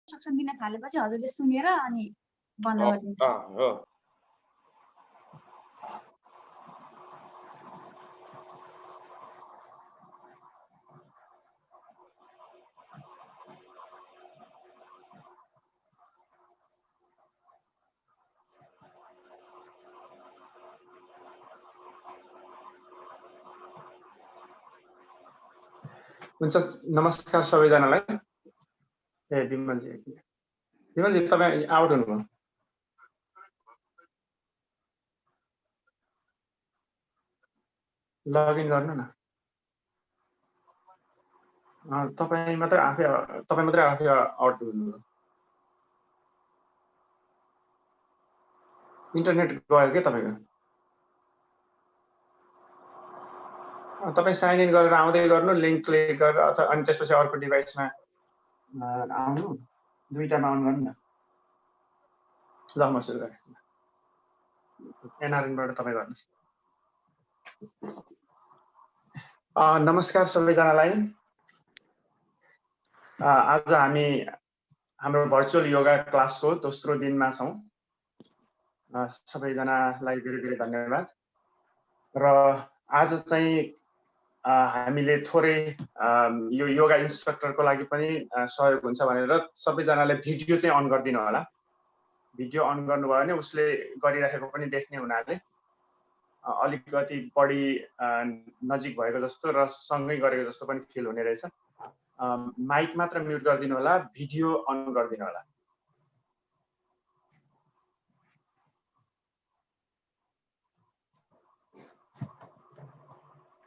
Instruction दिन थालेपछि हजुरले सुनेर अनि बन्द गरिदिनु। हो हुन्छ। नमस्कार सबैजनालाई। विमलजी तपाईँ आउट हुनुभयो। लगइन गर्नु न। तपाईँ मात्रै आफै आउट हुनुभयो। इन्टरनेट गयो के तपाईँको? तपाईँ साइन इन गरेर आउँदै गर्नु, लिङ्क क्लिक गरेर अथवा अनि त्यसपछि अर्को डिभाइसमा आउनु, दुईटामा अन गर्नु न। ल म सुरु गरेँ। एनआरएनबाट तपाईँ गर्नुहोस्। नमस्कार सबैजनालाई। आज हामी हाम्रो भर्चुअल योगा क्लासको दोस्रो दिनमा छौँ। सबैजनालाई धेरै धेरै धन्यवाद। र आज चाहिँ हामीले थोरै यो योगा इन्स्ट्रक्टरको लागि पनि सहयोग हुन्छ भनेर सबैजनाले भिडियो चाहिँ अन गरिदिनु होला। भिडियो अन गर्नुभयो भने उसले गरिराखेको पनि देख्ने हुनाले अलिकति बढी नजिक भएको जस्तो र सँगै गरेको जस्तो पनि फिल हुने रहेछ। माइक मात्र म्युट गरिदिनु होला, भिडियो अन गरिदिनु होला।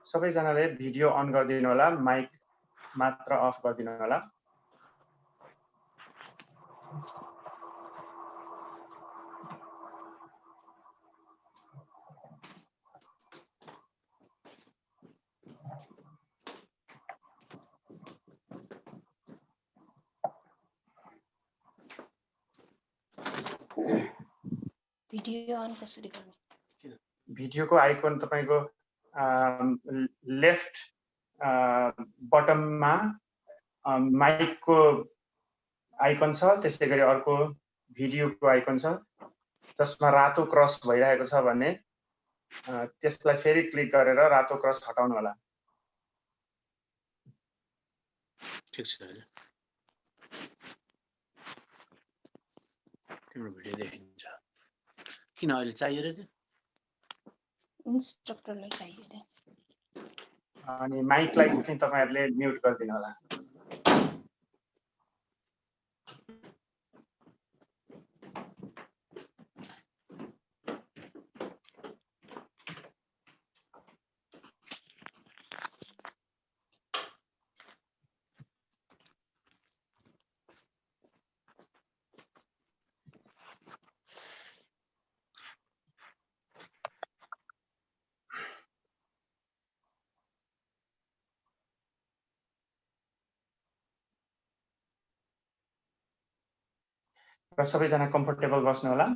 सबैजनाले भिडियो अन गरिदिनु होला, माइक मात्र अफ गरिदिनु होला। भिडियो अन कसरी गर्ने? भिडियोको आइकन तपाईको लेफ्ट बटममा माइकको आइकन छ, त्यसै गरी अर्को भिडियोको आइकन छ जसमा रातो क्रस भइरहेको छ भने त्यसलाई फेरि क्लिक गरेर रातो क्रस हटाउनु होला। ठीक छ। तिम्रो भिडियो देखिन्छ। किन अहिले चाहियो र त्यो? इन्स्ट्रक्टरलाई चाहियो रे। अनि माइकलाई चाहिँ तपाईहरुले म्युट गरिदिनु होला। र सबैजना कम्फर्टेबल बस्नु होला।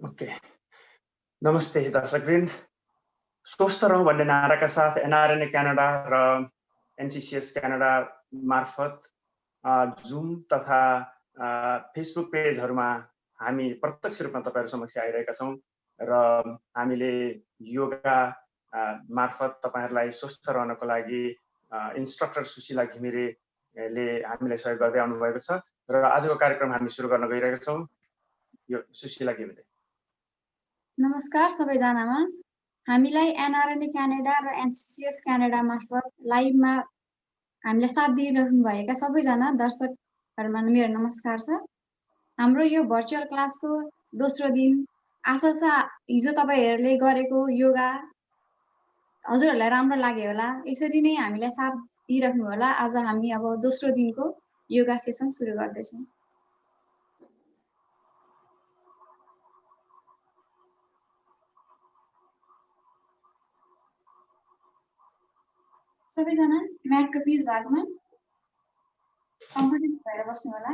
ओके, नमस्ते दर्शकवृन्द। स्वस्थ रहौं भन्ने नाराका साथ एनआरएनए क्यानाडा र एनसीसीएस क्यानाडा मार्फत जुम तथा फेसबुक पेजहरुमा हामी प्रत्यक्ष रूपमा तपाईहरु समक्ष आइरहेका छौं र हामीले योगा मार्फत तपाईहरुलाई स्वस्थ रहनको लागि इन्स्ट्रक्टर सुशीला घिमिरेले हामीलाई सहयोग गर्दै आउनु भएको छ र आजको कार्यक्रम हामी सुरु गर्न गइरहेका छौं। यो सुशीला घिमिरे। नमस्कार सबैजनामा। हामीलाई एनआरएनए क्यानाडा र एनसीसीएस क्यानाडा मार्फत लाइभमा हामीलाई साथ दिइरहनु भएका सबैजना दर्शकहरुमा मेरो नमस्कार छ। हाम्रो यो भर्चुअल क्लासको दोस्रो दिन। आशा छ हिजो तपाईहरुले गरेको योगा हजुरहरूलाई राम्रो लाग्यो होला। यसरी नै हामीलाई साथ दिइराख्नु होला। आज हामी अब दोस्रो दिनको योगा सेसन सुरु गर्दैछौँ। सबैजना म्याटको पिच भागमा कम्फर्टेबल भएर बस्नु होला।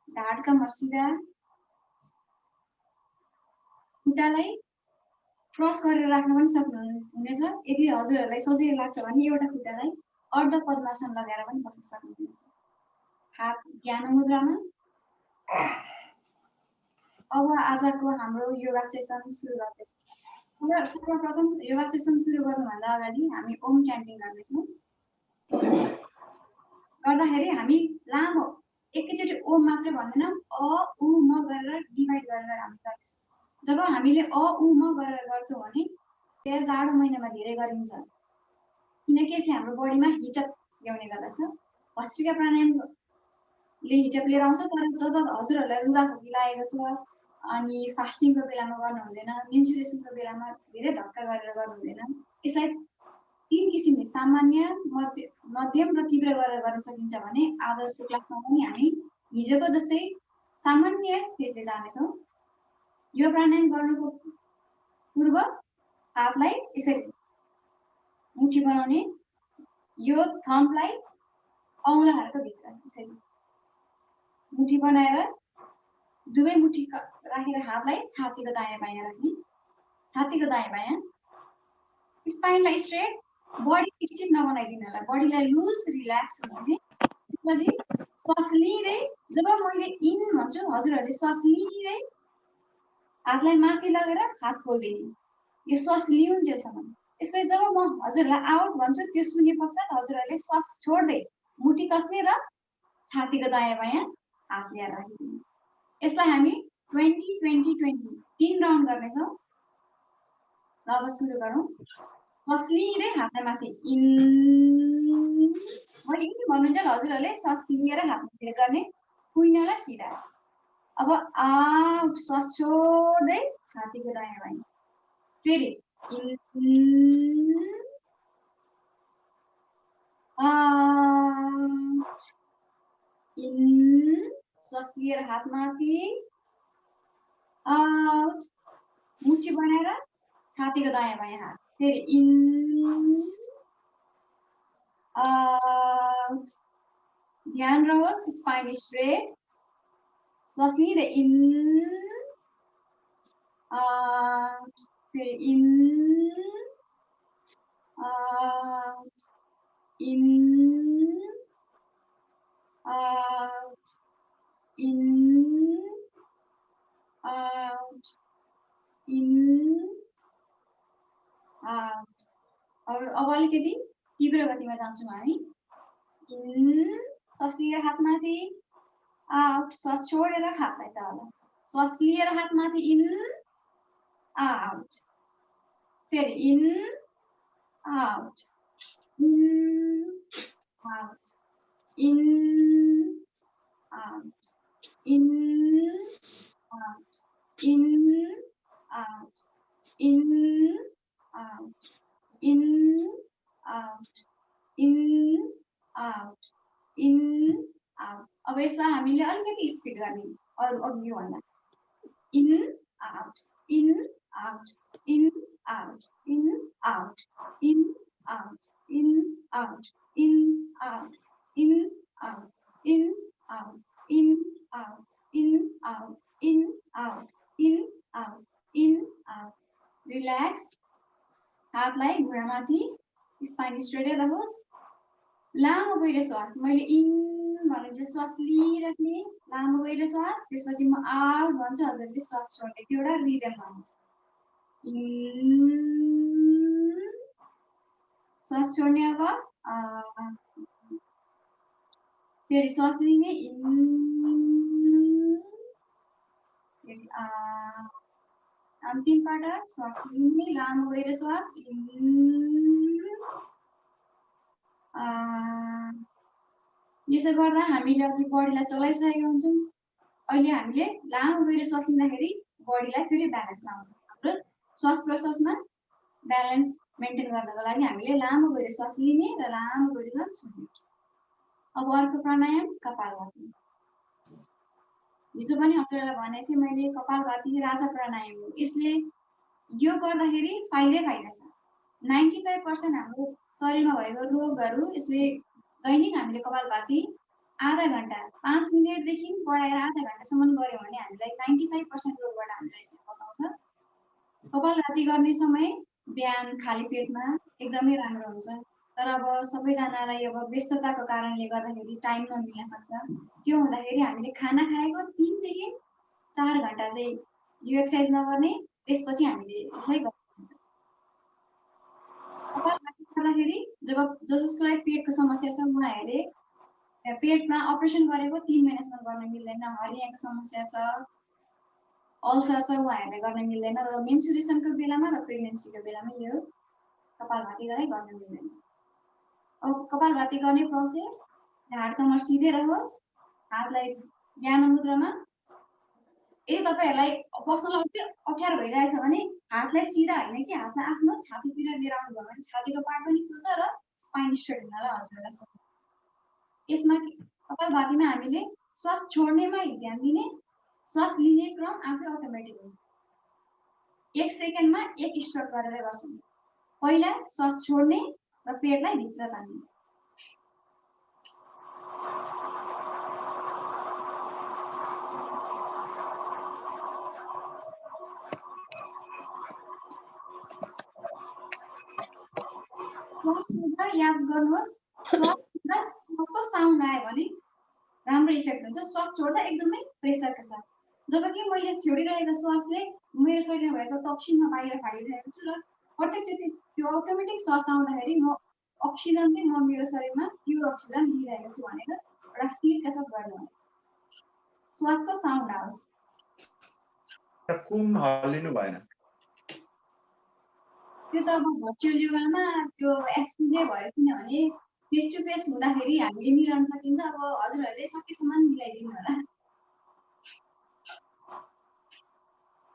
ढाड कमर सिधा, खुट्टालाई क्रस गरेर राख्न पनि सक्नुहुनेछ। यदि हजुरहरूलाई सजिलो लाग्छ भने एउटा खुट्टालाई अर्ध पद्मासन लगाएर पनि बस्न सक्नुहुनेछ। हात ज्ञान मुद्रामा। अब आजको हाम्रो योगा सेसन सुरु गर्दैछौँ। सर्वप्रथम योगा सेसन सुरु गर्नुभन्दा अगाडि हामी ओम च्यान्टिङ गर्नेछौँ। गर्दाखेरि हामी लामो एकैचोटि ओम मात्र भन्दैनौँ, अ उ म गरेर डिभाइड गरेर हामी गर्नेछौँ। जब हामीले अ उ म गरेर गर्छौँ भने त्यो जाडो महिनामा धेरै गरिन्छ, किनकि यसले हाम्रो बडीमा हिटअप ल्याउने गर्दछ। भस्त्रिका प्राणायामले हिटअप लिएर आउँछ, तर जब हजुरहरूलाई रुगाखोकी लागेको छ अनि फास्टिङको बेलामा गर्नु हुँदैन, मेन्सुरेसनको बेलामा धेरै धक्का गरेर गर्नु हुँदैन। यसलाई 3 किसिमले सामान्य, मध्यम र तीव्र गरेर गर्न सकिन्छ भने आजको क्लासमा पनि हामी हिजोको जस्तै सामान्य फेजले जानेछौँ। यो प्राणायाम गर्नुको पूर्व हातलाई यसरी मुठी बनाउने, यो थम्बलाई औँलाहरूको भित्र यसरी मुठी बनाएर दुवै मुठी राखेर हातलाई छातीको दायाँ बायाँ राख्ने, छातीको दायाँ बायाँ। स्पाइनलाई स्ट्रेट, बडी स्टिफ नबनाइदिनु होला, बडीलाई लुज रिल्याक्स हुने। त्यसपछि श्वास लिँदै जब मैले इन भन्छु हजुरहरूले श्वास लिँदै हातलाई माथि लगेर हात खोल्दिने, यो श्वास लिउन्जेलसम्म। त्यसपछि जब म हजुरलाई आउट भन्छु त्यो सुने पश्चात हजुरहरूले श्वास छोड्दै मुठी कस्ने र छातीको दायाँ बायाँ हात लिएर राखिदिने। यसलाई हामी 20-20-20 3 राउन्ड गर्नेछौँ। अब सुरु गरौँ। श्वास लिँदै हातलाई माथि इन, मैले इन भन्नुन्जेल हजुरहरूले श्वास लिएर हात माथि गर्ने, कुइनालाई सिधा। अब आउट, श्वास छोड्दै छातीको दायाँ बायाँ। फेरि इन, आउट, इन, श्वास लिएर हात माथि, आउट, मुठी बनाएर छातीको दायाँ बायाँ हात। फेरि इन, आउट, ध्यान रहोस् स्पाइन स्ट्रेट। श्वास लिँदै इन, आउट, फेरि in, out, in, out, in, out, in, out. अब अलिकति तीव्र गतिमा जान्छौँ हामी। इन, श्वास लिएर हात माथि, आउट, श्वास छोडेर हातलाई तल, श्वास लिएर हात माथि इन, आउट, फेरि in, out, in, out, in, out, in, out, in, out, in, out, in, out, in, out, in, out. अब यसलाई हामीले अलिकति स्पिड गर्ने, अरू अघि भन्दा। In, out, in, out, in, out, in, out, in, out, in, out, in, out, in, out, in, out, in, out, in, out, in, out, in, out, in, out. Relax, हातलाई घुँडामाथि, spine स्ट्रेटै रहोस्। लामो गहिरो श्वास, मैले इन भनेपछि श्वास लिइराख्ने, लामो गहिरो श्वास, त्यसपछि म आउट भन्छु हजुरले श्वास छोड्ने, त्यो एउटा रिदम भन्नुहोस्। इन, श्वास छोड्ने। अब फेरि श्वास लिने, इन, फेरि अन्तिम पटक श्वास लिने, लामो गहिरो श्वास, इन, यसो गर्दा हामीले अघि बडीलाई चलाइसकेका हुन्छौँ। अहिले हामीले लामो गहिरो श्वास लिँदाखेरि बडीलाई फेरि ब्यालेन्समा आउँछ। हाम्रो श्वास प्रश्वासमा ब्यालेन्स मेन्टेन गर्नको लागि हामीले लामो गरी श्वास लिने र लामो गरी छोड्ने। अब अर्को प्राणायाम कपालभाती। हिजो पनि हजुरलाई भनेको थिएँ मैले कपालभाती राजा प्राणायाम हो। यसले यो गर्दाखेरि फाइदा छ। 95% हाम्रो शरीरमा भएको रोगहरू यसले दैनिक हामीले कपालभाती आधा घण्टा 5 मिनेटदेखि बढाएर आधा घण्टासम्म गऱ्यौँ भने हामीलाई 95% रोगबाट हामीलाई बचाउँछ। कपालभाती गर्ने समय बिहान खाली पेटमा एकदमै राम्रो हुन्छ। तर अब सबैजनालाई अब व्यस्तताको कारणले गर्दाखेरि टाइम नमिल्न सक्छ। त्यो हुँदाखेरि हामीले खाना खाएको 3 देखि 4 घण्टा चाहिँ यो एक्सर्साइज नगर्ने, त्यसपछि हामीले यसलाई गर्नुपर्छ। कपालभाती गर्दाखेरि जसलाई पेटको समस्या छ उहाँहरूले पेटमा अपरेसन गरेको 3 महिनासम्म गर्न मिल्दैन। हरियाको समस्या छ, अल्सर छ, उहाँहरूले गर्न मिल्दैन। र मेन्सुरेसनको बेलामा र प्रेग्नेन्सीको बेलामा यो कपालभातीलाई गर्न मिल्दैन। अब कपालभाती गर्ने प्रोसेस, ढाड कमर सिधै रहोस्, हातलाई ज्ञान मुद्रामा। यदि तपाईँहरूलाई बस्नलाई अति अप्ठ्यारो भइरहेछ भने हातलाई सिधा होइन कि हातलाई आफ्नो छातीतिर लिएर आउनुभयो भने छातीको पार्ट पनि खुल्छ र स्पाइन स्ट्रेट हुनलाई हजुरलाई सक्छ। यसमा कपालभातीमा हामीले श्वास छोड्नेमा ध्यान दिने, श्वास लिने क्रम आफै अटोमेटिक हुन्छ। 1 सेकेन्डमा 1 स्ट्रोक गरेर गर्छौँ। पहिला श्वास छोड्ने र पेटलाई भित्र तान्ने। श्वास छोड्दा याद गर्नुहोस्, श्वासको साउन्ड आयो भने राम्रो इफेक्ट हुन्छ। श्वास छोड्दा एकदमै प्रेसरका साथ। जबकि मैले छोडिरहेको श्वासले मेरो शरीरमा भएको टक्सिनमा बाहिर फालिरहेको छु र प्रत्येकचोटि त्यो अटोमेटिक श्वास आउँदाखेरि म अक्सिजन चाहिँ म मेरो शरीरमा प्योर अक्सिजन लिइरहेको छु भनेर एउटा फिलका साथ गर्नु। श्वासको साउन्ड आओस्। कुम हल्लिनु भएन। त्यो त अब भर्चुअल योगामा त्यो एसपिजे भयो, किनभने फेस टु फेस हुँदाखेरि हामीले मिलाउन सकिन्छ। अब हजुरहरूले सकेसम्म मिलाइदिनु होला।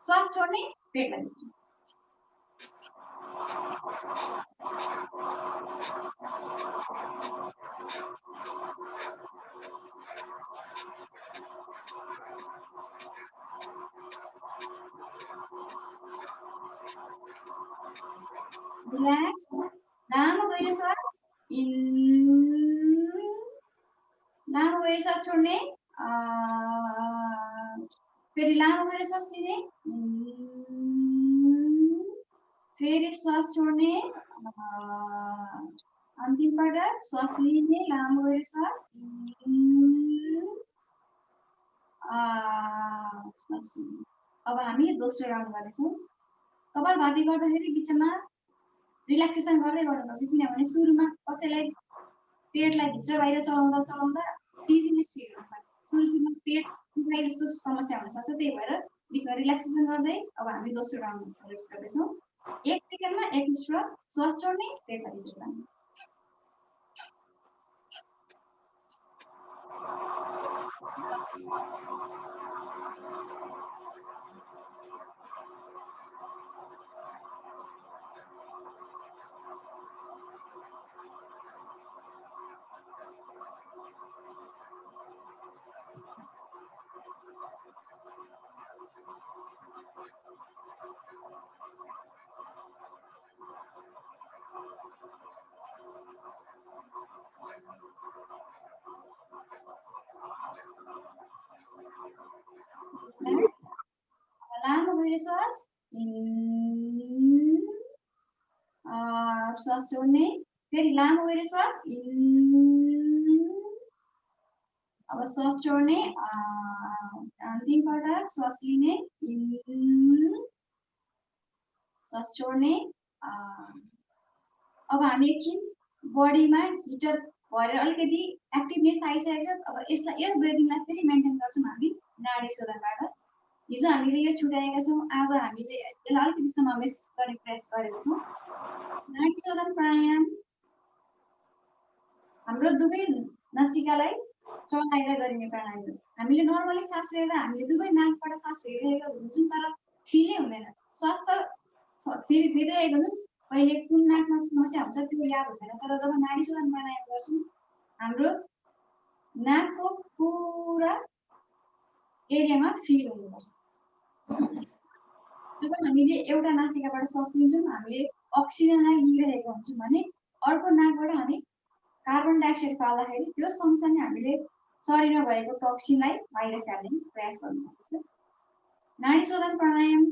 श्वास छोड्ने, पेटलाई भित्र। रिल्याक्स। लामो गहिरो श्वास इन, लामो गहिरो श्वास छोड्ने, फेरि लामो गहिरो श्वास लिने, फेरि श्वास छोड्ने, अन्तिम पटक श्वास लिने, लामो गहिरो श्वास अब हामी दोस्रो राउन्ड गर्नेछौँ। कपालभाती गर्दाखेरि बिचमा रिल्याक्सेसन गर्दै गर्नुपर्छ, किनभने सुरुमा कसैलाई पेटलाई भित्र बाहिर चलाउँदा डिजिनेस फिल हुन सक्छ। सुरुमा पेट दुखाइ जस्तो समस्या हुन सक्छ। त्यही भएर बिचमा रिल्याक्सेसन गर्दै अब हामी दोस्रो राउन्ड प्रवेश गर्दैछौँ। 1 सेकेन्डमा 1 स्ट्रोक, श्वास छोड्ने, पेटलाई भित्र तान्ने। लामो गहिरो श्वास इन, श्वास छोड्ने, फेरि लामो गहिरो श्वास इन, अब श्वास छोड्ने, अन्तिम पटक श्वास लिने इन, श्वास छोड्ने। अब हामी एकछिन बडीमा हिटर भएर अलिकति एक्टिभनेस आइसकेको छ। अब यसलाई यो ब्रिदिङलाई फेरि मेन्टेन गर्छौँ हामी नाडी शोधनबाट। हिजो हामीले यो छुट्याएका छौँ, आज हामीले यसलाई अलिकति समावेश गर्ने प्रयास गरेका छौँ। नाडी शोधन प्राणायाम हाम्रो दुवै नसिकालाई चलाएर गरिने प्राणायाम हो। हामीले नर्मली सास लिएर हामीले दुवै नाकबाट सास लिइरहेको हुन्छौँ, तर फिलै हुँदैन। श्वास त फेरिरहेको हुन्छौँ, कहिले कुन नाकमा समस्या हुन्छ त्यो याद हुँदैन, तर जब नाडी शोधन प्राणायाम गर्छौँ हाम्रो नाकको पुरा एरियामा फिल हुनुपर्छ। जब हामीले एउटा नासिकाबाट श्वास लिन्छौँ हामीले अक्सिजनलाई लिइरहेको हुन्छौँ भने अर्को नाकबाट हामी कार्बन डाइअक्साइड फाल्दाखेरि त्यो सँगसँगै हामीले शरीरमा भएको टक्सिनलाई बाहिर फाल्ने प्रयास गर्नुपर्छ। नाडी शोधन प्राणायाम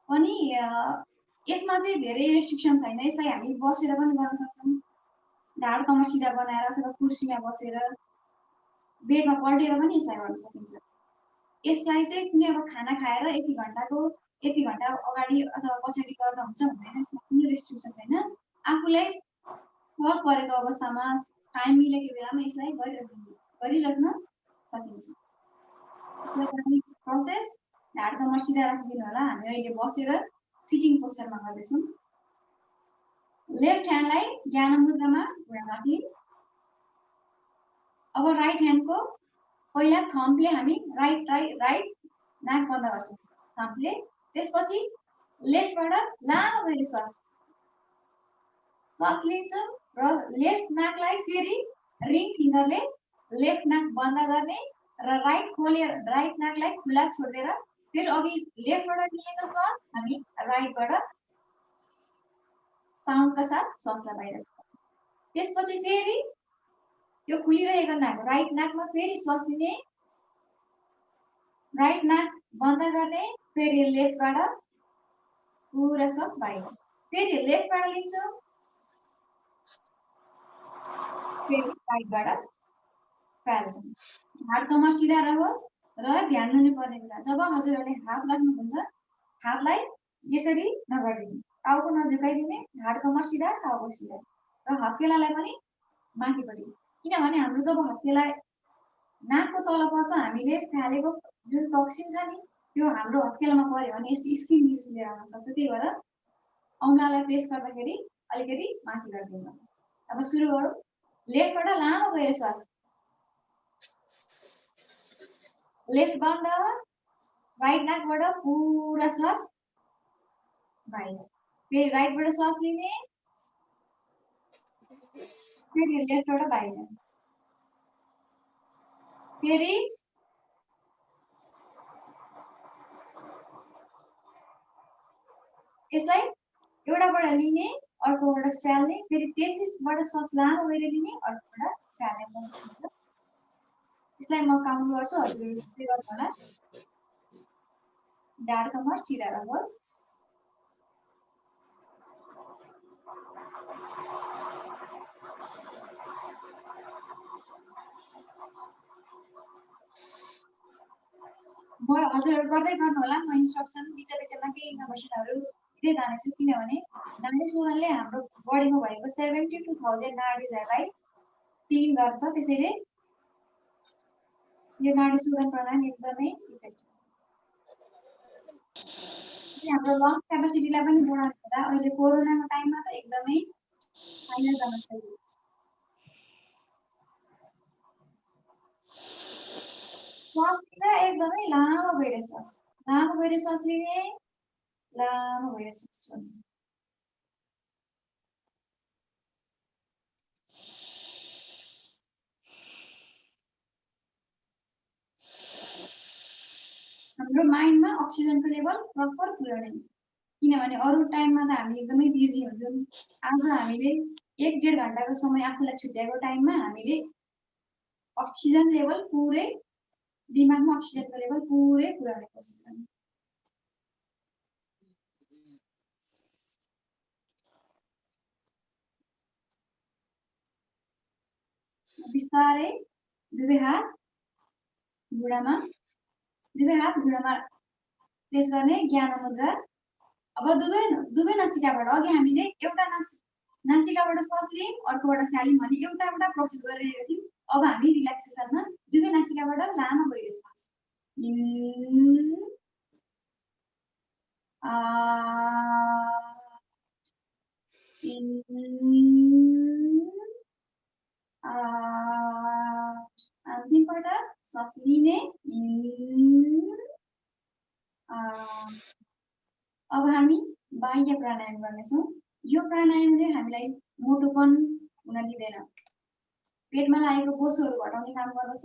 पनि यसमा चाहिँ धेरै रेस्ट्रिक्सन छैन, यसलाई हामी बसेर पनि गर्न सक्छौँ, ढाड कमर सिधा बनाएर अथवा कुर्सीमा बसेर बेडमा पल्टेर पनि यसलाई गर्न सकिन्छ। यसलाई चाहिँ कुनै अब खाना खाएर यति घन्टा अगाडि अथवा पछाडि गर्नुहुन्छ भन्दैन, यसमा कुनै रेस्ट्रिक्सन छैन। आफूलाई सहज परेको अवस्थामा टाइम मिलेको बेलामा यसलाई गरिराख्न सकिन्छ। यसलाई गर्ने प्रोसेस ढाड कमर सिधा राखिदिनु होला। हामी अहिले बसेर सिटिङ पोस्चरमा गर्दैछौँ। लेफ्ट ह्यान्डलाई ज्ञान मुद्रामा घुँडामाथि। अब राइट ह्यान्डको पहिला थम्पले हामी राइट नाक बन्द गर्छौँ थम्पले। त्यसपछि लेफ्टबाट लामो गरी श्वास लिन्छौँ र लेफ्ट नाकलाई फेरि रिङ फिङ्गरले लेफ्ट नाक बन्द गर्ने र राइट नाकलाई खुला छोडेर फेरि अघि लेफ्टबाट लिएको श्वास हामी राइटबाट साउन्डका साथ श्वासलाई बाहिर गर्छौँ। त्यसपछि फेरि यो खुलिरहेको नाक राइट नाकमा फेरि श्वास लिने, राइट नाक बन्द गर्ने, फेरि लेफ्टबाट पुरा श्वास बाहिर, फेरि लेफ्टबाट लिन्छौँ, फेरि राइटबाट फाल्छौँ। ढाड कमर सिधा रहोस् र ध्यान दिनुपर्ने कुरा जब हजुरहरूले हात राख्नुहुन्छ हातलाई यसरी नगरिदिनु, टाउको नझुकाइदिने, ढाड कमर सिधा, टाउको सिधा र हत्केलालाई पनि माथिपट्टि, किनभने हाम्रो जब हत्केला नाकको तल पर्छ हामीले फालेको जुन टक्सिन छ नि त्यो हाम्रो हत्केलामा पर्यो भने यस्तो स्किन डिजिज लिएर आउन सक्छ। त्यही भएर औँलालाई प्रेस गर्दाखेरि अलिकति माथि गरिदिनु। अब सुरु गरौँ। लेफ्टबाट लामो गएर श्वास, लेफ्ट बन्द, राइट नाकबाट पुरा श्वास बाहिर, फेरि राइटबाट श्वास लिने, फेरि लेफ्टबाट बाहिर, फेरि यसलाई एउटाबाट लिने अर्कोबाट फ्याल्ने, फेरि त्यसैबाट श्वास लामो गएर लिने अर्कोबाट फ्याल्ने प्रोसेस हुन्छ। यसलाई म काउन्ट गर्छु, हजुरहरूले गर्नु होला। ढाड कमर सिधा रहोस्। म हजुरहरू गर्दै गर्नु होला। म इन्स्ट्रक्सन बिचमा केही इन्फर्मेसनहरू दिँदै जानेछु, किनभने नाडी शोधनले हाम्रो बडीमा भएको 72,000 नाडीहरूलाई क्लिन गर्छ। त्यसैले यो नाडी शोधन प्राणायाम एकदमै इफेक्टिभ छ। हाम्रो लङ क्यापेसिटीलाई पनि बढाउने हुँदा अहिले कोरोनाको टाइममा त एकदमै फाइदाजनक छ। श्वास लिँदा एकदमै लामो गएर श्वास लिने, लामो गएर श्वास छोड्ने। हाम्रो माइन्डमा अक्सिजनको लेभल प्रपर पुर्याउने, किनभने अरू टाइममा त हामी एकदमै बिजी हुन्छौँ। आज हामीले 1-1.5 घन्टाको समय आफूलाई छुट्याएको टाइममा हामीले अक्सिजन लेभल पुरै दिमागमा अक्सिजनको लेभल पुरै पुर्याउने कोसिस गर्ने। बिस्तारै दुवै हात घुँडामा प्रेस गर्ने, ज्ञान मुद्रा। अब दुवै नासिकाबाट अघि हामीले एउटा नासिकाबाट श्वास लियौँ अर्कोबाट फ्याल्यौँ भने एउटा प्रोसेस गरिरहेको थियौँ। अब हामी रिल्याक्सेसनमा दुवै नासिकाबाट लामो गएर श्वास इन, अन्तिमपल्ट श्वास लिने, अब हामी बाह्य प्राणायाम गर्नेछौँ। यो प्राणायामले हामीलाई मोटोपन हुन दिँदैन, पेटमा लागेको बोसोहरू घटाउने काम गर्दछ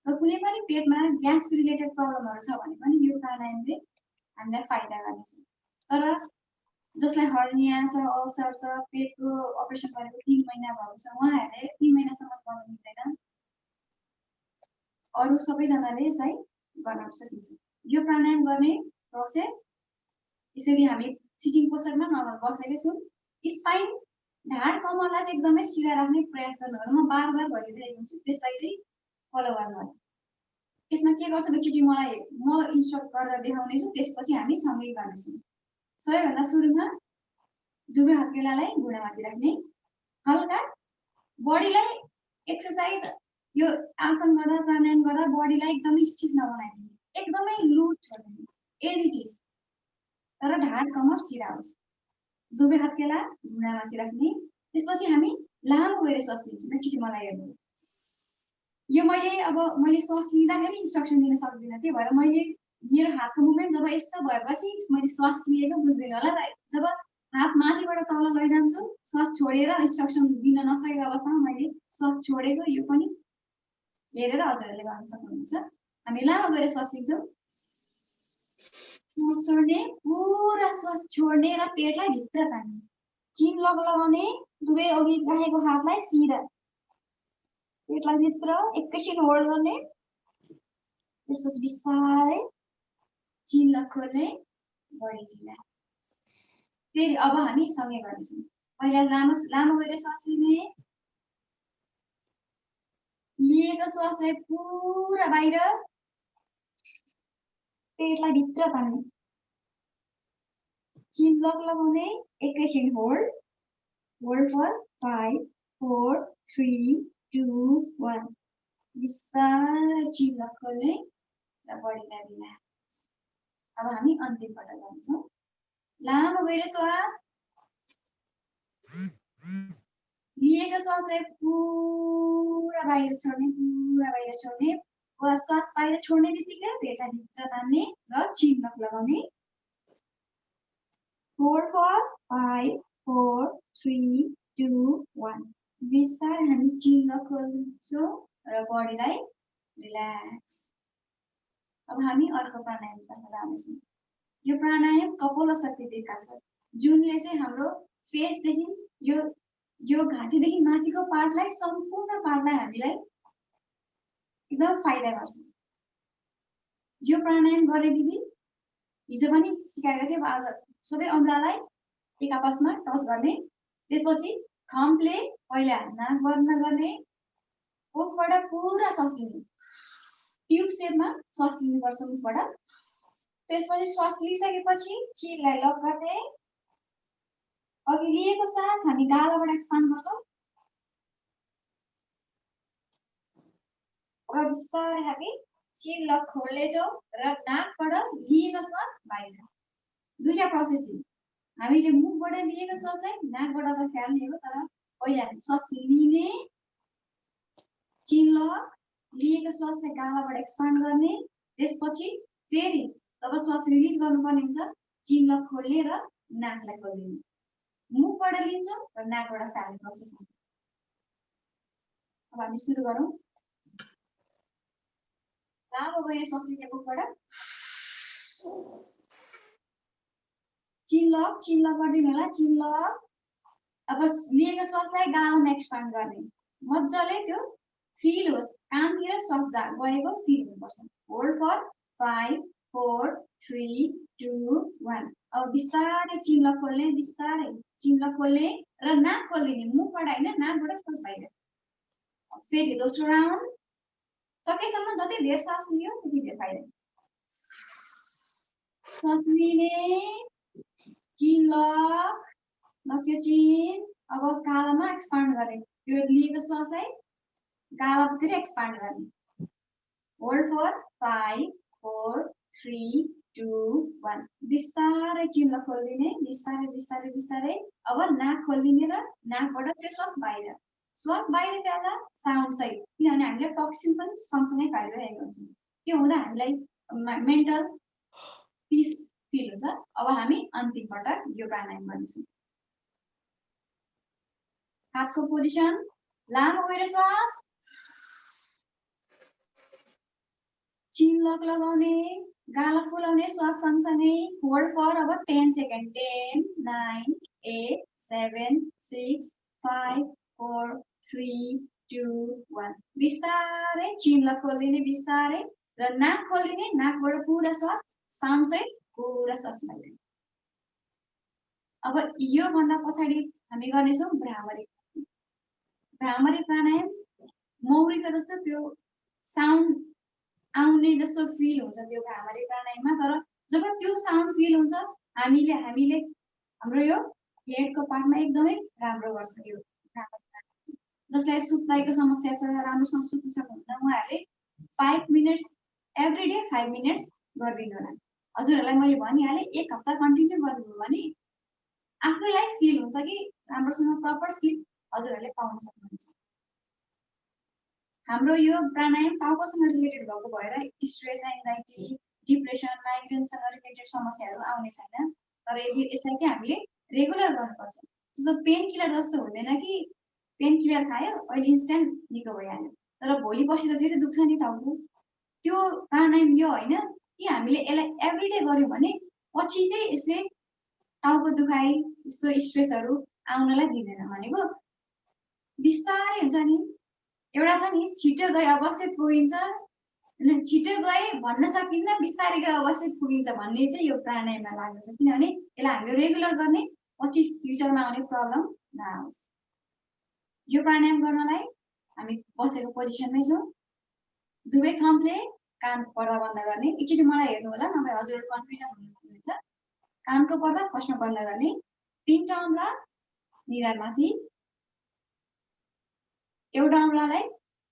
र कुनै पनि पेटमा ग्यास रिलेटेड प्रब्लमहरू छ भने पनि यो प्राणायामले हामीलाई फाइदा गर्दछ। तर जसलाई हर्निया छ, अल्सर छ, पेटको अपरेसन गरेको 3 महिना भएको छ, उहाँहरूले 3 महिनासम्म गर्न मिल्दैन। अरू सबैजनाले यसलाई गर्न सकिन्छ। यो प्राणायाम गर्ने प्रोसेस यसरी हामी सिटिङ पोस्चरमा नर्मल बसेकै छौँ। स्पाइन ढाड कमरलाई चाहिँ एकदमै सिधा राख्ने प्रयास गर्नुहोला। म बार-बार भनिरहेको हुन्छु, त्यसलाई चाहिँ फलो गर्नुहोला। यसमा के गर्छु एकचोटि म इन्स्ट्रक्ट गरेर देखाउनेछु, त्यसपछि हामी सँगै गर्नेछौँ। सबैभन्दा सुरुमा दुवै हत्केलालाई घुँडामाथि राख्ने, हल्का बडीलाई एक्सर्साइज यो आसन गर्दा प्राणायाम गर्दा बडीलाई एकदमै स्टिफ नबनाइदिने, एकदमै लुज छोड्दिने, एज इट इज, तर ढाड कमर सिधा होस्। दुवै हत्केला घुँडामाथि राख्ने, त्यसपछि हामी लामो गएर श्वास लिन्छौँ। एकचोटि मलाई हेर्नु, यो मैले श्वास लिँदाखेरि इन्स्ट्रक्सन दिन सक्दिनँ, त्यही भएर मैले मेरो हातको मुभमेन्ट जब यस्तो भएपछि मैले श्वास लिएको बुझ्दिनँ होला र जब हात माथिबाट तल लैजान्छु श्वास छोडेर इन्स्ट्रक्सन दिन नसकेको अवस्थामा मैले श्वास छोडेको यो पनि हेरेर हजुरहरूले गर्न सक्नुहुन्छ। हामी लामो गएर श्वास लिन्छौँ, श्वास छोड्ने, पुरा श्वास छोड्ने र पेटलाई भित्र तान्ने, चिन लगाउने, दुवै अघि राखेको हातलाई सिधा पेटलाई भित्र एकैछिन होल्ड गर्ने, त्यसपछि बिस्तारै चिन खोल्ने, बडी रिल्याक्स। फेरि अब हामी सँगै गर्नेछौँ। पहिला लामो गएर श्वास लिने, लिएको श्वासलाई पुरा बाहिर पेटलाई भित्र तान्ने, चिन लगाउने, एकैछिन होल्ड फर 5 4 3 2 1, बिस्तारै चिन खोल्ने र बडीलाई रिल्याक्स। अब हामी अन्तिम पटक गर्छौँ। लामो गएर श्वास, लिएको श्वासलाई पुरा बाहिर छोड्ने, श्वास बाहिर छोड्ने बित्तिकै पेटलाई भित्र तान्ने र चिन लगाउने। 4 4 5 4 3 2 1, बिस्तारै हामी चिन खोल्छौँ र बडीलाई रिल्याक्स। अब हामी अर्को प्राणायामतर्फ जानेछौँ। यो प्राणायाम कपालशक्ति विकास हो, जुनले चाहिँ हाम्रो फेसदेखि यो घाँटीदेखि माथिको पार्टलाई सम्पूर्ण पार्टलाई हामीलाई एकदम फाइदा गर्छ। यो प्राणायाम गर्ने विधि हिजो पनि सिकाएका थियौँ। आज सबै औँलालाई एक आपसमा टच गर्ने, त्यसपछि थम्बले पहिला नाक बन्द गर्ने, मुखबाट पुरा श्वास लिने, ट्युब सेपमा श्वास लिनुपर्छ मुखबाट। त्यसपछि श्वास लिइसकेपछि चिनलाई लक गर्ने, अघि लिएको सास हामी गालाबाट एक्सपान्ड गर्छौँ र बिस्तारै हामी चिन लक खोल्नेछौँ र नाकबाट लिएको श्वास बाहिर। दुईटा प्रोसेस, हामीले मुखबाट लिएको श्वासलाई नाकबाट त फ्याल्ने हो, तर पहिला श्वास लिने, चिन लक, लिएको श्वासलाई गालाबाट एक्सपान्ड गर्ने, त्यसपछि फेरि जब श्वास रिलिज गर्नुपर्ने हुन्छ चिन लक खोल्ने र नाकलाई खोल्ने, मुखबाट लिन्छौँ र नाकबाट फ्याल्ने प्रोसेस हुन्छ। अब हामी सुरु गरौँ। लामो गएर श्वास लिने मुखबाट, चिन लक गरिदिनु होला, चिन लक। अब लिएको श्वासलाई गालामा एक्सपान्ड गर्ने, मजाले त्यो फिल होस्, कानतिर श्वास गएको फिल हुनुपर्छ। होल्ड फर 5 4 3 2 1, अब बिस्तारै चिन लक खोल्ने, बिस्तारै चिन लक खोल्ने र नाक खोलिदिने, मुखबाट होइन, नाकबाट श्वास बाहिर। फेरि दोस्रो राउन्ड, सकेसम्म जति धेर श्वास लियो त्यति धेर फाइदा। श्वास लिने, चिन लक, लक्यो चिन, अब गालामा एक्सपान्ड गर्ने, त्यो लिएको श्वासलाई गालातिर एक्सपान्ड गर्ने। होल्ड फर 5 4 3 2 1, बिस्तारै चिन लक खोलिदिने, बिस्तारै। अब नाक खोलिदिने र नाकबाट त्यो श्वास बाहिर फ्याल्दा साउन्ड सहित, किनभने हामीले टक्सिन पनि सँगसँगै फालिरहेको हुन्छौँ। त्यो हुँदा हामीलाई मेन्टल पिस फिल हुन्छ। अब हामी अन्तिम पटक यो प्राणायाम गर्नेछौँ। हातको पोजिसन, लामो गएर श्वास, चिन लक लगाउने, गाला फुलाउने श्वास सँगसँगै होल्ड फर अब 10 सेकेन्ड 10 9 8 7 6 5 4 3 2 1 बिस्तारै चिन लक खोल्दिने बिस्तारै र नाक खोल्दिने नाकबाट पुरा श्वास साउन्ड चाहिँ पुरा श्वास लिने अब यो भन्दा पछाडी हामी गर्नेछौं भ्रामरी भ्रामरी प्राणायाम मौरीको जस्तो त्यो साउन्ड आउने जस्तो फिल हुन्छ त्यो भ्रामरी प्राणायाममा तर जब त्यो साउन्ड फिल हुन्छ हामीले हाम्रो यो हेडको पार्टमा एकदमै राम्रो गर्छ यो जसलाई सुत्लाइको समस्या छ राम्रोसँग सुत्न सक्नुहुन्न उहाँहरूले 5 मिनेट्स एभ्री डे 5 मिनेट्स गरिदिनु होला हजुरहरूलाई मैले भनिहालेँ एक हप्ता कन्टिन्यू गर्नुभयो भने आफैलाई फिल हुन्छ कि राम्रोसँग प्रपर स्लिप हजुरहरूले पाउन सक्नुहुन्छ हाम्रो यो प्राणायाम टाउकोसँग रिलेटेड भएको भएर स्ट्रेस एङ्जाइटी डिप्रेसन माइग्रेनसँग रिलेटेड समस्याहरू आउने छैन तर यदि यसलाई चाहिँ हामीले रेगुलर गर्नुपर्छ जस्तो पेन किलर जस्तो हुँदैन कि पेन किलर खायो अहिले इन्स्ट्यान्ट निको भइहाल्यो तर भोलि पर्सि त फेरि दुख्छ नि टाउको त्यो प्राणायाम यो होइन कि हामीले यसलाई एभ्रीडे गर्यौँ भने पछि चाहिँ यसले टाउको दुखाइ यस्तो स्ट्रेसहरू आउनलाई दिँदैन भनेको बिस्तारै हुन्छ नि एउटा छ नि छिटो गए अवश्य पुगिन्छ छिटो गए भन्न सकिन्न बिस्तारै गए अवश्य पुगिन्छ भन्ने चाहिँ यो प्राणायाममा लाग्दछ किनभने यसलाई हामीले रेगुलर गर्ने पछि फ्युचरमा आउने प्रब्लम नआओस् यो प्राणायाम गर्नलाई हामी बसेको पोजिसनमै छौँ दुवै थम्बले कानको पर्दा बन्द गर्ने एकचोटि मलाई हेर्नु होला नभए हजुरहरू कन्फ्युजन हुनुहुन्छ कानको पर्दा फर्स्टमा बन्द गर्ने 3 औँला निधारमाथि एउटा औँलालाई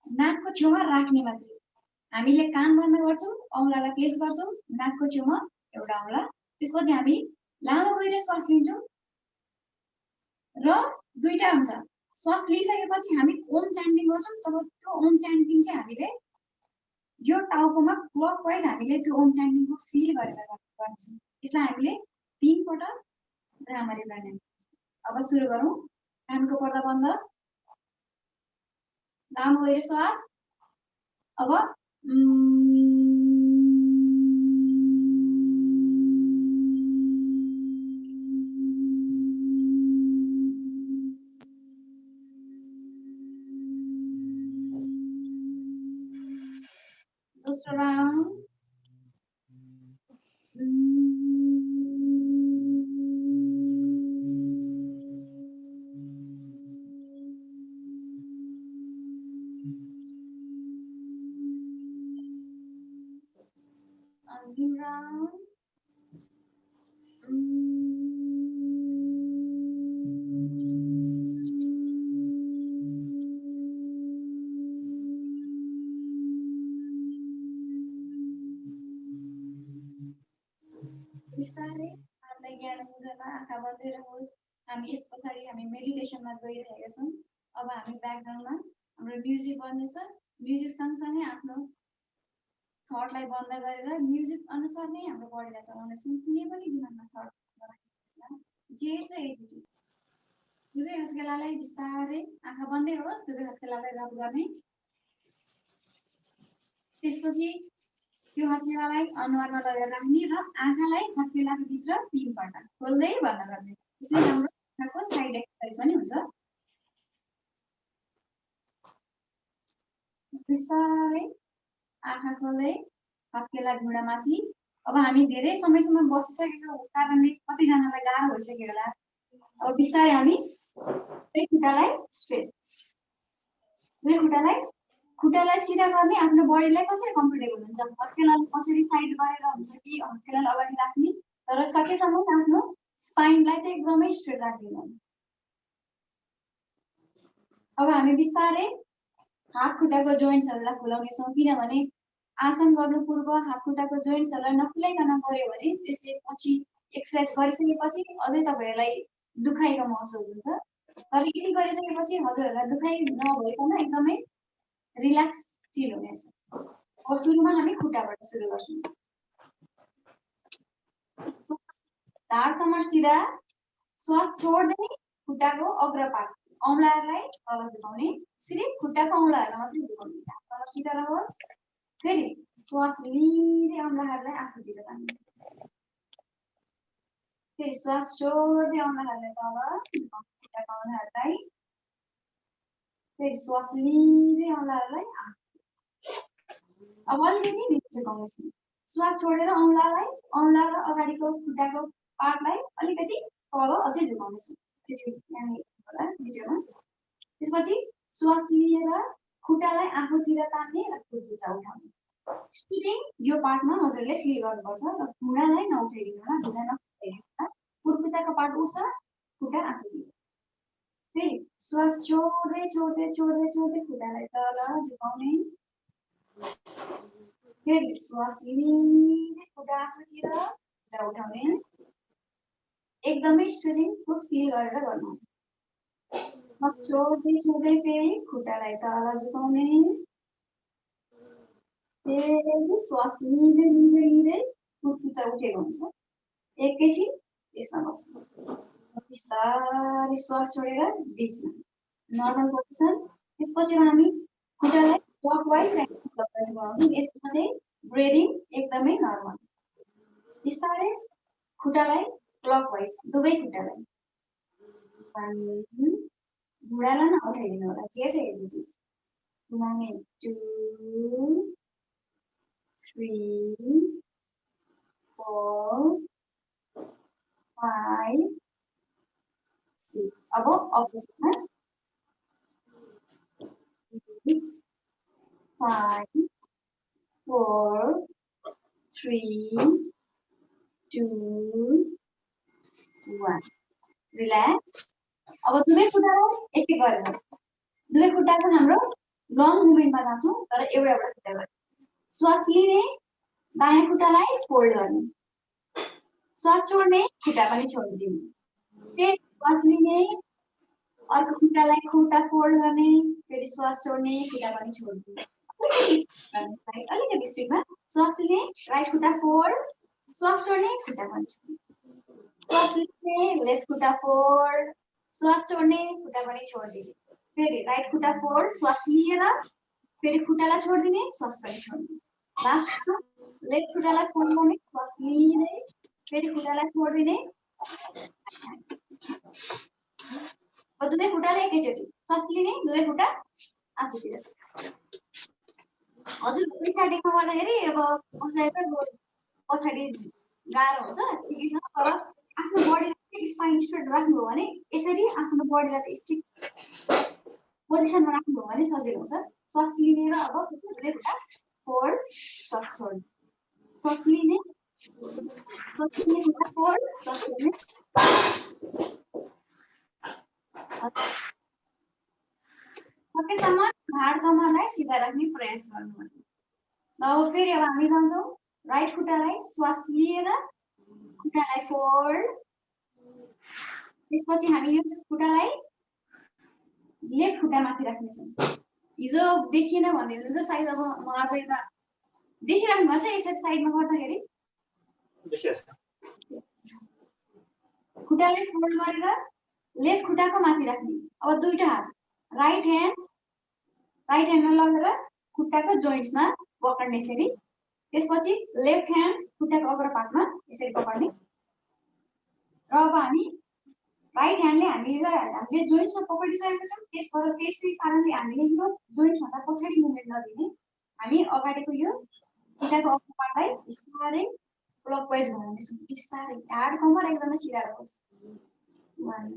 नाकको छेउमा राख्ने मात्रै हामीले कान बन्द गर्छौं औँलालाई प्लेस गर्छौं नाकको छेउमा एउटा औँला त्यसपछि हामी लामो गएर श्वास लिन्छौं र दुईटा हुन्छ श्वास लिइसकेपछि हामी ओम च्यान्टिङ गर्छौं तब त्यो ओम च्यान्टिङ चाहिँ हामीले यो टाउकोमा क्लकवाइज हामीले त्यो ओम च्यान्टिङको फिल गरेर गर्छौं यसलाई हामीले 3 पटक भ्रामरी प्राणायाम अब सुरु गरौं कानको पर्दा बन्द लामो गएर श्वास अब दोस्रो राउन्ड अंतिम राउंड बिस्तारै हातलाई ज्ञान मुद्रामा आँखा बन्दै रहोस् हामी यस पछाडि हामी मेडिटेसनमा गइरहेका छौं अब हामी ब्याकग्राउन्डमा हाम्रो म्युजिक बन्दैछ म्युजिक सँगसँगै आफ्नो थटलाई बन्द गरेर म्युजिक अनुसार नै हाम्रो बडीलाई चलाउने छौं कुनै पनि दिमागमा थट नराख्नु जे चाहिँ एज इट इज दुवै हत्केलालाई बिस्तारै आँखा बन्दै होस् दुवै हत्केलालाई रब गर्ने त्यसपछि यो हत्केलालाई अनुहारमा लगेर राख्ने र आँखालाई हत्केलाको भित्र 3 पटक खोल्दै बन्द गर्ने यसले हाम्रो आँखाको साइड एक्सरसाइज पनि हुन्छ बिस्तारै आँखा खोल्दै हत्केला घुँडामाथि अब हामी धेरै समयसम्म बसिसकेको कारणले कतिजनालाई गाह्रो भइसक्यो होला अब बिस्तारै हामी दुई खुट्टालाई स्ट्रेट दुई खुट्टालाई सिधा गर्ने आफ्नो बडीलाई कसरी कम्फर्टेबल हुन्छ हत्केलालाई पछाडि साइड गरेर हुन्छ कि हत्केलालाई अगाडि राख्ने तर सकेसम्म आफ्नो स्पाइनलाई चाहिँ एकदमै स्ट्रेट राख्दिनु अब हामी बिस्तारै हात खुट्टाको जोइन्ट्सहरुलाई खुलाउने छौं किनभने आसन गर्नु पूर्व हात खुट्टाको जोइन्ट्सहरुलाई नखुलाइकन गर्यो भने त्यसले पछि एक्सरसाइज गरिसकेपछि अझै तपाईहरुलाई दुखाइको महसुस हुन्छ तर यदि गरिसकेपछि हजुरहरुलाई दुखाइ नभइकन एकदमै रिल्याक्स फिल हुनेछ अब सुरुमा हामी खुट्टाबाट सुरु गर्छौं ढाड कमर सिधा श्वास छोड्दै खुट्टाको अग्रपाट औँलाहरूलाई तल झुकाउने, सिर्फ खुट्टाको औँलाहरूलाई मात्रै झुकाउने, तल सिधा रहोस्। फेरि श्वास लिँदै औँलाहरूलाई आफूतिर तान्ने, फेरि श्वास छोड्दै औँलाहरूलाई तल, खुट्टाको औँलाहरूलाई, फेरि श्वास लिँदै औँलाहरूलाई आफू। अब अलिकति धितो झुकाउनुहोस्। श्वास छोडेर औँलालाई, औँला र अगाडिको खुट्टाको पार्टलाई अलिकति तल अझै झुकाउनुहोस्। त्यसपछि श्वास लिएर खुट्टालाई आफूतिर तान्ने र कुर्कुचा उठाउने। स्टिचिङ यो पार्टमा हजुरले फिल गर्नुपर्छ र घुँडालाई नउठाइदिनु होला, घुँडा नउठाइदिनु होला। कुर्कुचाको पार्ट उठ्छ, खुट्टा आफूतिर। फेरि श्वास छोड्दै छोड्दै छोड्दै छोड्दै खुट्टालाई तल झुकाउने, फेरि श्वास लिँदै खुट्टा आफूतिर उठाउने, एकदमै स्ट्रेचिङको फिल गरेर गर्नु। छोड्दै छोड्दै फेरि खुट्टालाई तल झुकाउने, फेरि श्वास लिँदै लिँदै लिँदै कुर्कुचा उठेको हुन्छ। एकैछिन त्यसमा बस्नु, बिस्तारै श्वास छोडेर बिचमा नर्मल पोजिसन। त्यसपछि हामी खुट्टालाई क्लकवाइज र क्लकवाइज बनाउँछौँ। यसमा चाहिँ ब्रिदिङ एकदमै नर्मल। बिस्तारै खुट्टालाई क्लकवाइज, दुवै खुट्टालाई, घुँडालाई नउठाइदिनु होला, जे छ यो चिज। 1 2 3 4 5 6। अब अपोजिटमा 6 5 4 3 2 1। रिल्याक्स। अब दुवै खुट्टालाई एक एक गरेर, दुवै खुट्टाको हाम्रो लङ मुभमेन्टमा जान्छौँ, तर एउटा एउटा खुट्टा गरेर। श्वास लिने दायाँ खुट्टालाई फोल्ड गर्ने, श्वास छोड्ने खुट्टा पनि छोडिदिने, फेरि श्वास लिने अर्को खुट्टालाई खुट्टा फोल्ड गर्ने, फेरि श्वास छोड्ने खुट्टा पनि छोडिदिने। अलिकति स्पिडमा श्वास लिने राइट खुट्टा फोल्ड, श्वास छोड्ने खुट्टा पनि छोड्ने, श्वास लिने लेफ्ट खुट्टा फोल्ड, श्वास छोड्ने खुट्टा पनि छोडिदिने, फेरि राइट खुट्टा फोल्ड, श्वास लिएर फेरि खुट्टालाई छोडिदिने, श्वास पनि छोड्ने। लास्टमा लेफ्ट खुट्टालाई फोल्ड गर्ने, श्वास लिँदै फेरि खुट्टालाई छोडिदिने। दुवै खुट्टाले एकैचोटि श्वास लिने, दुवै खुट्टा आफूतिर। हजुर पैसा देख्न गर्दाखेरि अब कसैको पछाडि गाह्रो हुन्छ, ठिकै छ, तर आफ्नो बडीलाई स्पाइन स्ट्रेट राख्नु हो भने यसरी आफ्नो बडीलाई त स्टिक पोजिसनमा राख्नु हो भने सजिलो हुन्छ। श्वास लिने र अब दुवै खुट्टा फोल्ड, श्वास छोड्ने, श्वास लिने खुट्टा फोल्ड, श्वास छोड्ने। सकेसम्म घाड कमरलाई सिधा राख्ने प्रयास गर्नु। अब फेरि अब हामी जान्छौँ राइट खुट्टालाई श्वास लिएर खुट्टालाई फोल्ड, त्यसपछि हामी यो खुट्टालाई लेफ्ट खुट्टा माथि राख्नेछौँ। हिजो देखिएन भन्दै हुनुहुन्छ सायद, अब म आज यता देखिराख्नु भएको छ यसरी साइडमा गर्दाखेरि। खुट्टालाई फोल्ड गरेर लेफ्ट खुट्टाको माथि राख्ने। अब दुईटा हात राइट ह्यान्डमा लगेर खुट्टाको जोइन्ट्समा पक्ड्ने यसरी, त्यसपछि लेफ्ट ह्यान्ड खुट्टाको अग्र पार्टमा यसरी पक्ड्ने। र अब हामी राइट ह्यान्डले हामीले जोइन्ट्समा पक्डिसकेको छौँ, त्यसै कारणले हामीले यो जोइन्ट्सभन्दा पछाडि मुभमेन्ट नदिने, हामी अगाडिको यो खुट्टाको अग्र पार्टलाई बिस्तारै क्लकवाइज घुमाउनेछौँ। बिस्तारै घाड कमर एकदमै सिधा रहोस्। 1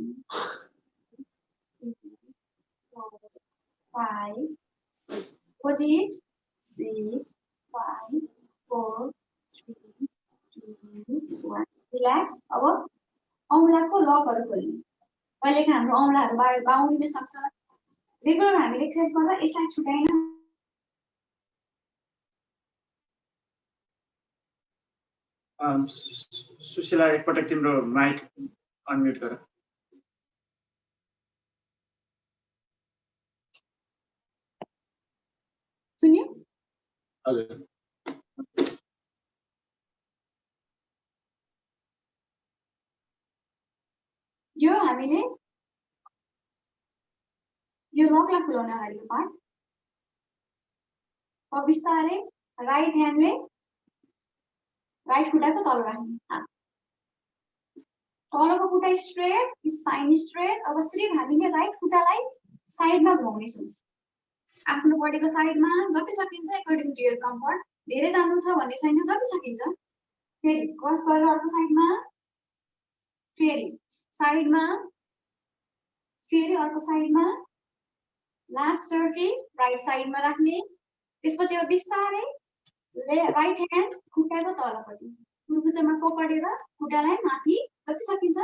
2 5 6 अपोजिट 6 5 4 3 2 1। रिल्याक्स। अब औँलाको लकहरू खोल्ने। कहिलेकाहीँ हाम्रो औँलाहरू बाउरिन सक्छ। रेगुलर हामीले एक्सर्साइज गर्दा यसलाई छुटाइन। सुशीला एकपटक तिम्रो माइक अनम्युट गर। सुन्यो? हजुर। यो हामीले यो लकलाई खुलाउने अगाडिको पार्ट। अब बिस्तारै राइट ह्यान्डले राइट खुट्टाको तल राख्ने हात। तलको खुट्टा स्ट्रेट, स्पाइन स्ट्रेट। अब सिर्फ हामीले राइट खुट्टालाई साइडमा घुमाउनेछौँ, आफ्नो बडीको साइडमा जति सकिन्छ अकर्डिङ टु योर कम्फर्ट। धेरै जानु छ भन्ने छैन, जति सकिन्छ। फेरि क्रस गरेर अर्को साइडमा, फेरि साइडमा, फेरि अर्को साइडमा, लास्ट चोटि राइट साइडमा राख्ने। त्यसपछि अब बिस्तारै राइट ह्यान्ड खुट्टाको तलपट्टि कुर्कुचामा पकडेर खुट्टालाई माथि जति सकिन्छ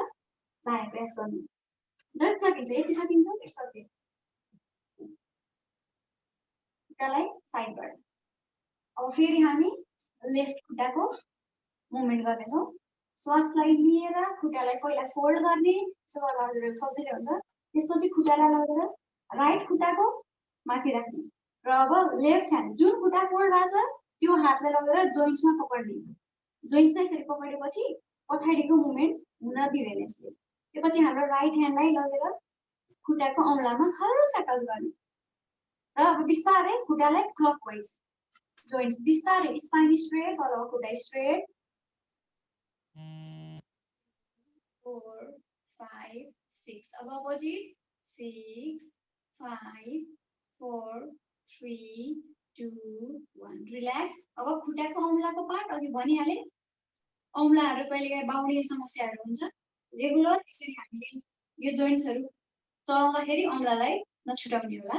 दायाँ प्रेस गर्नु, जति सकिन्छ, यति सकिन्छ इट्स ओके। खुट्टालाई साइडबाट। अब फेरि हामी लेफ्ट खुट्टाको मुभमेन्ट गर्नेछौँ। श्वासलाई लिएर खुट्टालाई पहिला फोल्ड गर्ने, त्यसो गर्दा हजुरहरू सजिलो हुन्छ। त्यसपछि खुट्टालाई लगेर राइट खुट्टाको माथि राख्ने र अब लेफ्ट ह्यान्ड जुन खुट्टा फोल्ड भएको छ त्यो हातलाई लगेर जोइन्ट्समा पकड्ने। जोइन्ट्समा यसरी पकडेपछि पछाडिको मुभमेन्ट हुन दिँदैन यसले। त्यसपछि हाम्रो राइट ह्यान्डलाई लगेर खुट्टाको औँलामा हल्का टच गर्ने र अब बिस्तारै खुट्टालाई क्लकवाइज जोइन्ट्स बिस्तारै स्पाइन स्ट्रेट, तलको खुट्टा स्ट्रेट। 4 5 6 अब अपोजिट 6 5 4 3 2 1 रिल्याक्स। अब खुट्टाको औँलाको पार्ट अघि भनिहाले, औँलाहरू कहिलेकाहीँ बाउडिने समस्याहरू हुन्छ। रेगुलर यसरी हामीले यो जोइन्ट्सहरू चलाउँदाखेरि औँलालाई नछुटाउने होला,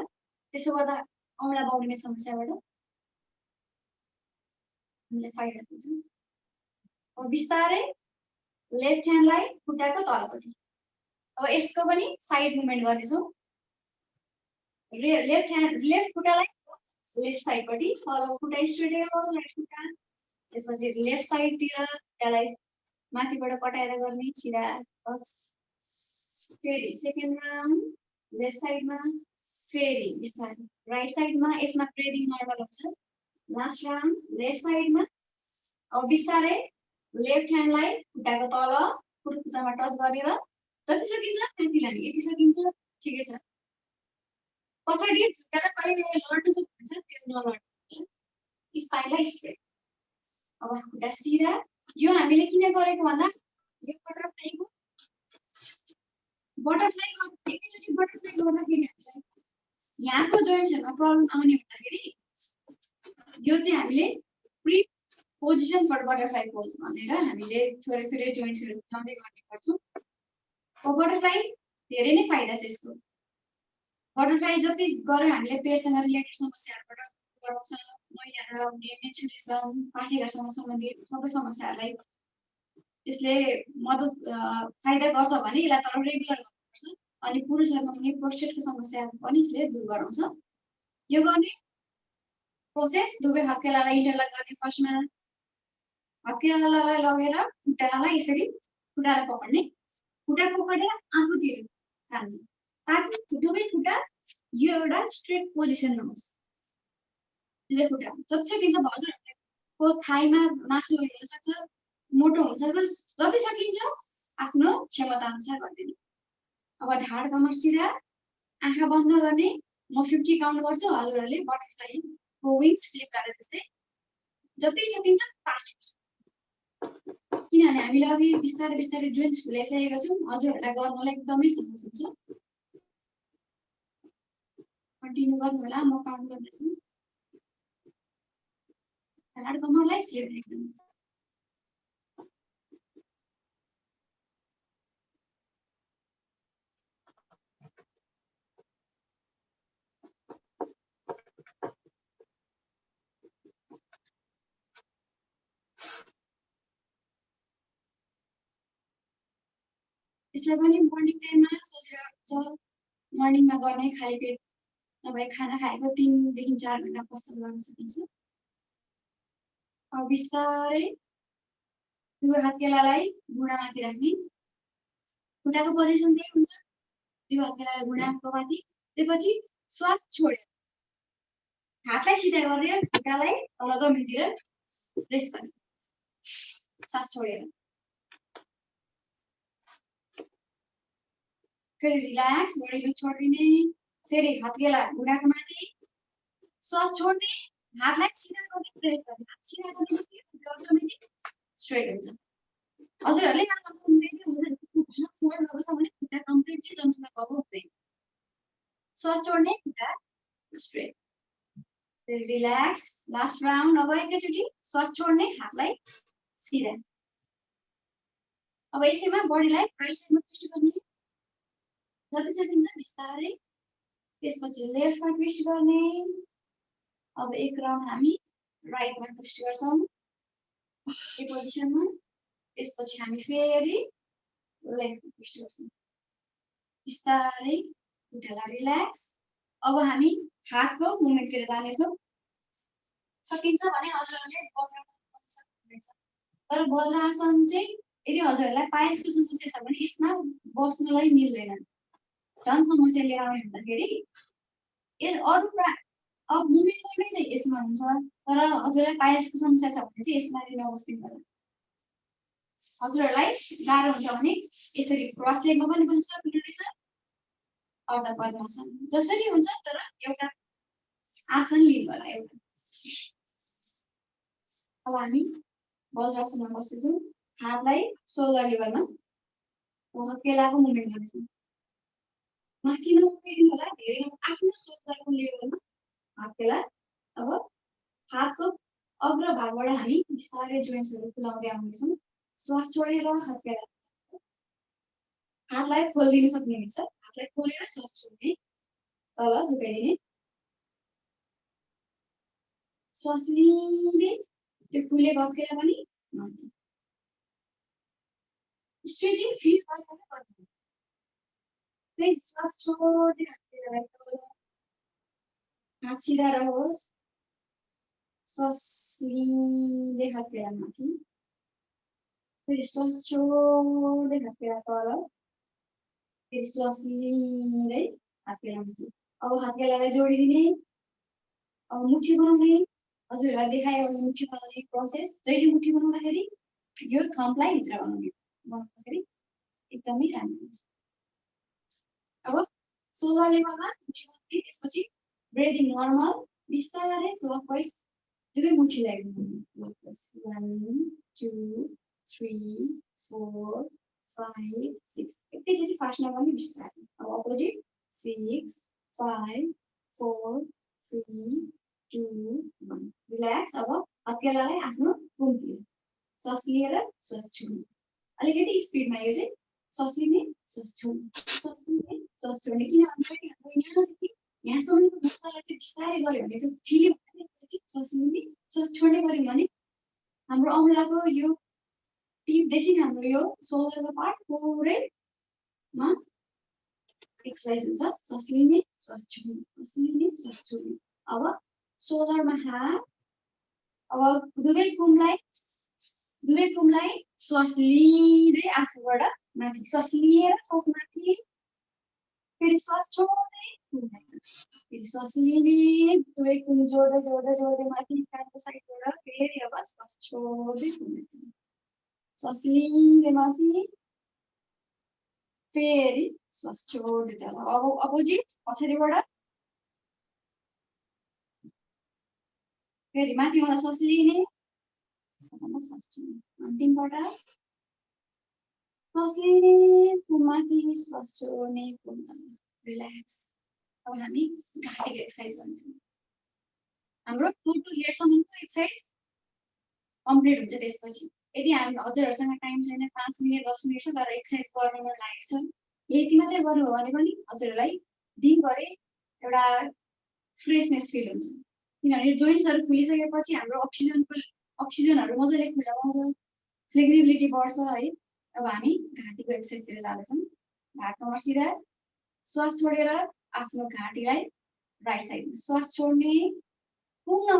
त्यसो गर्दा औँला बाउडिने समस्याबाट हामीलाई फाइदा हुन्छ। अब बिस्तारै लेफ्ट ह्यान्डलाई खुट्टाको तलपट्टि। अब यसको पनि साइड मुभमेन्ट गर्नेछौँ। लेफ्ट खुट्टालाई लेफ्ट साइडपट्टि, तलको खुट्टा स्ट्रेट होस्, राइट खुट्टा। त्यसपछि लेफ्ट साइडतिर खुट्टालाई माथिबाट कटाएर गर्ने सिधा टच। फेरि सेकेन्ड राउन्ड लेफ्ट साइडमा, फेरि बिस्तारै राइट साइडमा। यसमा ब्रिदिङ नर्मल हुन्छ। लास्ट राउन्ड लेफ्ट साइडमा। अब बिस्तारै लेफ्ट ह्यान्डलाई खुट्टाको तल कुर्कुचामा टच गरेर जति सकिन्छ माथि लाने, यति सकिन्छ ठिकै छ। पछाडि झुकेर कहिले लड्नु सक्नुहुन्छ, त्यो नलड्नु, स्पाइनलाई स्ट्रेट। अब खुट्टा सिधा। यो हामीले किन गरेको भन्दा यो बटरफ्लाई एकैचोटि बटरफ्लाई गर्दाखेरि हामीलाई यहाँको जोइन्ट्सहरुमा प्रब्लम आउने हुँदाखेरि यो चाहिँ हामीले pre position for butterfly pose भनेर हामीले थोरै थोरै जोइन्ट्सहरु मिलाउँदै गर्ने गर्छौं। अब बटरफ्लाई धेरै नै फाइदा छ यसको। बटरफ्लाई जति गरे हामीले पेटसँग रिलेटेड समस्याहरुबाट गराउँछ, महिलाहरुमा हुने मेन्स्ट्रुएसन, पाठेघरसँग सम्बन्धित सबै समस्याहरुलाई यसले मद्दत फाइदा गर्छ भने यसलाई तर रेगुलर गर्नुपर्छ। अनि पुरुषहरुमा हुने प्रोस्टेटको समस्याहरु पनि यसले दूर गराउँछ। यो गर्ने प्रोसेस दुवै हत्केलालाई इन्टरलक गर्ने। फर्स्टमा हत्केलालाई लगेर खुट्टालाई यसरी खुट्टालाई पकड्ने, खुट्टा पकडेर आफूतिर तान्ने ताकि दुवै खुट्टा यो एउटा स्ट्रेट पोजिसनमा होस्। दुवै खुट्टा जति सकिन्छ हजुरहरुको थाइमा मासु हुन सक्छ, मोटो हुन सक्छ, जति सकिन्छ आफ्नो क्षमता अनुसार गर्दिनु। अब ढाड कमर सिधा, आँखा बन्द गर्ने। म 50 काउन्ट गर्छु, हजुरहरुले बटरफ्लाई को विङ्स फ्लिप गरेर जस्तै जति सकिन्छ फास्ट। किनभने हामीले अघि बिस्तारै बिस्तारै जोइन्ट्स खुलाइसकेका छौं, हजुरहरुलाई गर्नलाई एकदमै सहज हुन्छ। कन्टिन्यु गर्नु होला, म काउन्ट गर्दैछु। ढाड कमरलाई सिधा एकदम। यसलाई पनि मर्निङ टाइममा सजिलो हुन्छ। मर्निङमा गर्ने खाली पेट नभए खाना खाएको 3 देखि 4 घण्टा पश्चात गर्न सकिन्छ। अब बिस्तारै दुवै हत्केलालाई घुँडामाथि राख्ने। खुट्टाको पोजिसन त्यही हुन्छ, दुवै हत्केलालाई घुँडाको माथि। त्यसपछि श्वास छोडेर हातलाई सिधा गरेर खुट्टालाई तल जमिनतिर प्रेस गर्ने। श्वास छोडेर फेरि रिल्याक्स, बडीले छोड्दिने। फेरि हत्केला घुँडाको माथि श्वास छोड्ने हातलाई सिधा गर्ने प्रेस गर्ने हात सिधा गर्ने अटोमेटिक स्ट्रेट हुन्छ हजुरहरूले यहाँ कन्फर्म चाहिँ खुट्टा फोल्ड भएको छ भने खुट्टा कम्प्लिटली जमिनमा गएको हुँदैन श्वास छोड्ने खुट्टा स्ट्रेट फेरि रिल्याक्स लास्ट राउन्ड अब एकैचोटि श्वास छोड्ने हातलाई सिधा अब यसैमा बडीलाई राइट साइडमा ट्विस्ट गर्ने जति सकिन्छ बिस्तारै त्यसपछि लेफ्टमा ट्विस्ट गर्ने अब एक राउन्ड हामी राइटमा ट्विस्ट गर्छौं यो पोजिसनमा त्यसपछि हामी फेरि लेफ्टमा ट्विस्ट गर्छौं बिस्तारै खुट्टालाई रिल्याक्स अब हामी हातको मुभमेन्टतिर जानेछौं सकिन्छ भने हजुरहरूले वज्रासन गर्न सक्नुहुन्छ तर वज्रासन चाहिँ यदि हजुरहरूलाई पायसको समस्या छ भने यसमा बस्नलाई मिल्दैन झन् समस्या लिएर आउने हुँदाखेरि अरू अब मुभमेन्ट गर्ने चाहिँ यसमा हुन्छ तर हजुरलाई पायसको समस्या छ भने चाहिँ यसमा नबस्दिनु पर्छ हजुरहरूलाई गाह्रो हुन्छ भने यसरी क्रस लेगमा पनि बस्न सक्नुहुनेछ अर्ध पद्मासन जसरी हुन्छ तर एउटा आसन लिनु होला एउटा अब हामी वज्रासनमा बस्दैछौँ हातलाई शोल्डर लेभलमा हत्केलाको मुभमेन्ट गर्छौँ माथि नपुगिदिनु होला धेरै आफ्नो शोल्डरको लेभलमा हत्केला अब हातको अग्र भागबाट हामी बिस्तारै जोइन्ट्सहरू खुलाउँदै आउँदैछौँ श्वास छोडेर हत्केला हातलाई खोलिदिन सक्नुहुन्छ हातलाई खोलेर श्वास छोड्ने तल झुकाइदिने श्वास लिँदै त्यो खुलेको हत्केला पनि माथि स्ट्रेचिङ फिल गरेर गर्नु फेरि श्वास छोड्दै हत्केलालाई तल हात सिधा रहोस् श्वास लिँदै हत्केला माथि फेरि श्वास छोड्दै हत्केला तल फेरि श्वास लिँदै हत्केला माथि अब हत्केलालाई जोडिदिने अब मुठी बनाउने हजुरहरूलाई देखाए मुठी बनाउने प्रोसेस जहिले मुठी बनाउँदाखेरि यो थम्पलाई भित्र बनाउँदाखेरि एकदमै राम्रो हुन्छ अब शोल्डर लेभलमा मुठी बनाउने त्यसपछि ब्रेदिङ नर्मल बिस्तारै क्लकवाइज दुवै मुठीलाई 1 2 3 4 5 6 एकैचोटि फास्ट नगर्ने बिस्तारै अब अपोजिट 6 5 4 3 2 1 रिल्याक्स अब हत्केलालाई आफ्नो कुमतिर श्वास लिएर श्वास छोड्ने अलिकति स्पिडमा यो चाहिँ श्वास लिने श्वास छोड्ने श्वास लिने श्वास छोड्ने किनभने हाम्रो यहाँदेखि यहाँसम्मको मसला चाहिँ बिस्तारै गऱ्यो भने त्यो फिल श्वास लिने श्वास छोड्ने गऱ्यौँ भने हाम्रो औँलाको यो टिपदेखि हाम्रो यो शोल्डरको पार्ट पुरैमा एक्सर्साइज हुन्छ श्वास लिने श्वास छोड्ने श्वास लिने श्वास छोड्ने अब शोल्डरमा हात अब दुवै कुमलाई श्वास लिँदै आफूबाट माथि श्वास लिएर श्वास माथि फेरि श्वास छोड्दै फेरि श्वास लिने दुवै कुम जोड्दै माथि कानको साइडबाट फेरि अब श्वास छोड्दै श्वास लिँदै माथि फेरि श्वास छोड्दै तल अब अपोजिट पछाडिबाट फेरि माथिबाट श्वास लिने श्वास छोड्ने अन्तिमबाट श्वास लिने माथि श्वास छोड्ने रिल्याक्स अब हामी घाँटीको एक्सर्साइज गर्छौँ हाम्रो टु टु हेडसम्मको एक्सर्साइज कम्प्लिट हुन्छ त्यसपछि यदि हामी हजुरहरूसँग टाइम छैन 5 मिनट 10 मिनट छ तर एक्सर्साइज गर्न मन लागेको छ यति मात्रै गर्नु हो भने पनि हजुरहरूलाई दिनभरि एउटा फ्रेसनेस फिल हुन्छ किनभने जोइन्ट्सहरू खुलिसकेपछि हाम्रो अक्सिजनहरू मजाले खुलाउँछ फ्लेक्सिबिलिटी बढ्छ है अब हामी घाँटीको एक्सर्साइजतिर जाँदैछौँ घाट कमर सिधा श्वास छोडेर आफ्नो घाँटीलाई राइट साइडमा श्वास छोड्ने पुग्न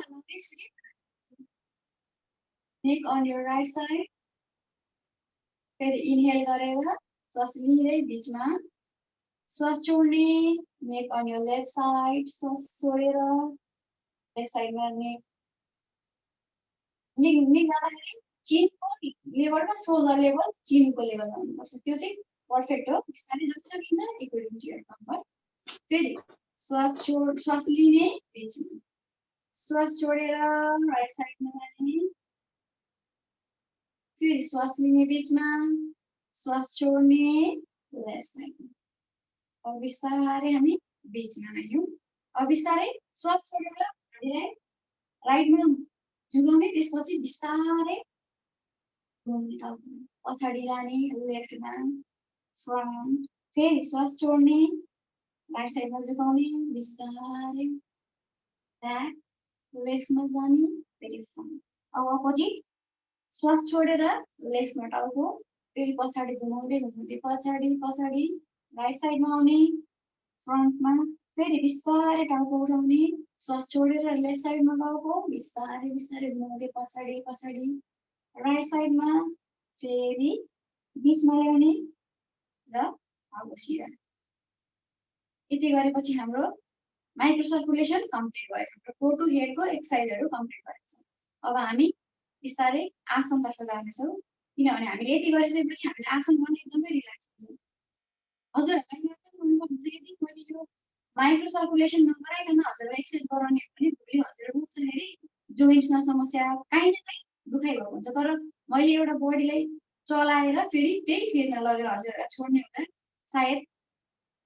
नेक अन योर राइट साइड फेरि इनहेल गरेर श्वास लिँदै बिचमा श्वास छोड्ने नेक अन योर लेफ्ट साइड श्वास छोडेर लेफ्ट साइडमा नेक गर्दाखेरि चिनको लेभलमा शोल्डर लेभल चिनको लेभलमा हुनुपर्छ त्यो चाहिँ पर्फेक्ट हो बिस्तारै जति सकिन्छ एकोर्डिङ टु योर कम्फर्ट फेरि श्वास लिने बीचमा, श्वास छोडेर राइट साइडमा जाने, फेरि श्वास लिने बीचमा, श्वास छोड्ने लेफ्ट साइडमा। अब बिस्तारै हामी बीचमा आयौँ। अब बिस्तारै श्वास छोडेर हामीलाई राइटमा झुकाउने, त्यसपछि बिस्तारै घुम्ने टाउको पछाडि लाने लेफ्टमा, फ्रन्ट, फेरि श्वास छोड्ने राइट साइडमा झुकाउने, बिस्तारै ब्याक, लेफ्टमा जाने, फेरि फ्रन्ट। अब अपोजिट श्वास छोडेर लेफ्टमा टाउको, फेरि पछाडि घुमाउँदै घुमाउँदै पछाडि पछाडि राइट साइडमा आउने, फ्रन्टमा, फेरि बिस्तारै टाउको उठाउने, श्वास छोडेर लेफ्ट साइडमा टाउको, बिस्तारै बिस्तारै घुमाउँदै पछाडि पछाडि राइट साइडमा, फेरि बिचमा ल्याउने र टाउको सिधा। यति गरेपछि हाम्रो माइक्रो सर्कुलेसन कम्प्लिट भयो। हाम्रो गो टु हेडको एक्सर्साइजहरू कम्प्लिट भएको छ। अब हामी बिस्तारै आसनतर्फ जानेछौँ, किनभने हामीले यति गरिसकेपछि हामीले आसन गर्न एकदमै रिल्याक्स हुन्छ। हजुरहरूलाई याद पनि हुन सक्छ, यदि मैले यो माइक्रो सर्कुलेसन नगराइकन हजुरलाई एक्सर्साइज गराउने हो भने भोलि हजुरहरू उठ्दाखेरि जोइन्ट्समा समस्या, काहीँ न काहीँ दुखाइ भएको हुन्छ। तर मैले एउटा बडीलाई चलाएर फेरि त्यही फेजमा लगेर हजुरहरूलाई छोड्ने हुँदा सायद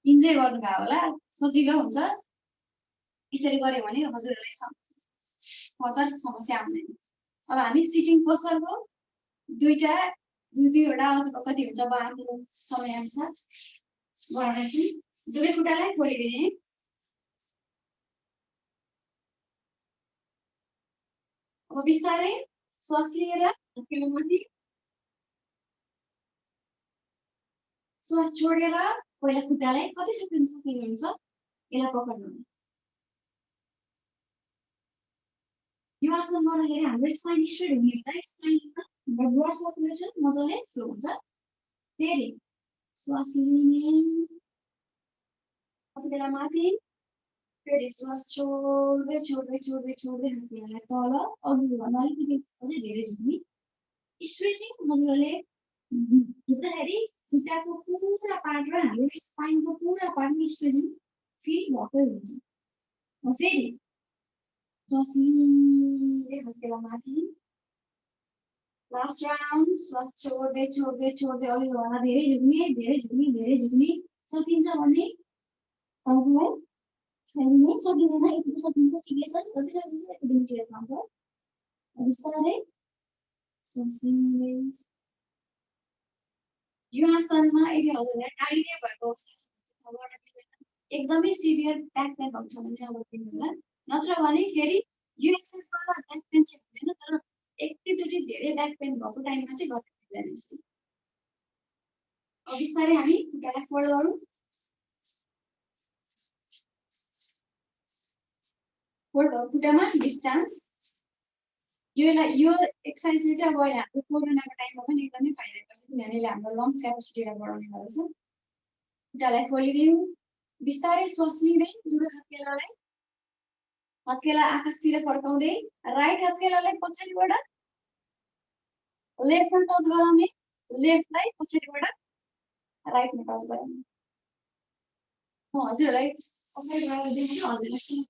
इन्जोय गर्नुभयो होला, सजिलो हुन्छ। यसरी गऱ्यो भने हजुरहरूलाई फर्दर समस्या आउँदैन। अब हामी सिटिङ पोस्चरको दुईवटा अथवा कति हुन्छ अब आफ्नो समयअनुसार गर्नेछौँ। दुवै खुट्टालाई खोलिदिने, अब बिस्तारै श्वास लिएर हत्केलामाथि, श्वास छोडेर पहिला खुट्टालाई कति सक्नुहुन्छ यसलाई पक्र्नु। यो आसन गर्दाखेरि हाम्रो स्पाइन स्ट्रेट हुने हुन्छ, स्पाइनमा ब्लड सर्कुलेसन मजाले फ्लो हुन्छ। फेरि श्वास लिने हत्केलामाथि, फेरि श्वास छोड्दै छोड्दै छोड्दै छोड्दै हत्केलालाई तल, अघिल्लोभन्दा अलिकति अझै धेरै झुक्ने। स्ट्रेचिङ हजुरहरूले झुक्दाखेरि खुट्टाको पुरा पार्ट र हाम्रो स्पाइनको पुरा पार्टमा स्ट्रेचिङ फिल भएकै हुन्छ। फेरि श्वास लिँदै हत्केलामाथि, लास्ट राउन्ड श्वास छोड्दै छोड्दै छोड्दै अघिल्लोभन्दा धेरै झुक्ने धेरै झुक्ने धेरै झुक्ने। सकिन्छ भने टाउकोलाई छानिने, सकिँदैन यतिको सकिन्छ ठिकै छ, जति सकिन्छ यति दिनतिर खान्छ। बिस्तारै श्वास लिँदै। यो आसनमा यदि हजुरलाई डाइरिया भएको अवस्था एकदमै सिभियर ब्याक पेन भएको छ भने नगरिदिनु होला, नत्र भने फेरि यो एक्सर्साइज गर्दा ब्याक पेन चाहिँ हुँदैन, तर एकैचोटि धेरै ब्याक पेन भएको टाइममा चाहिँ गर्नु मिल्दैन। अब बिस्तारै हामी खुट्टालाई फोल्ड गरौँ, फोल्ड भएको खुट्टामा डिस्टेन्स। यो एक्सर्साइजले चाहिँ अब अहिले हाम्रो कोरोनाको टाइममा पनि एकदमै फाइदा गर्छ, किनभने यसले हाम्रो लङ्स क्यापेसिटीलाई बढाउने गर्छ। खुट्टालाई खोलिदिउँ, बिस्तारै श्वास लिँदै दुवै हत्केला आकाशतिर फर्काउँदै राइट हत्केलालाई पछाडिबाट लेफ्टमा टच गराउने, लेफ्टलाई पछाडिबाट राइटमा टच गराउने। म हजुरहरूलाई पछाडिबाट देखाउँछु, हजुरलाई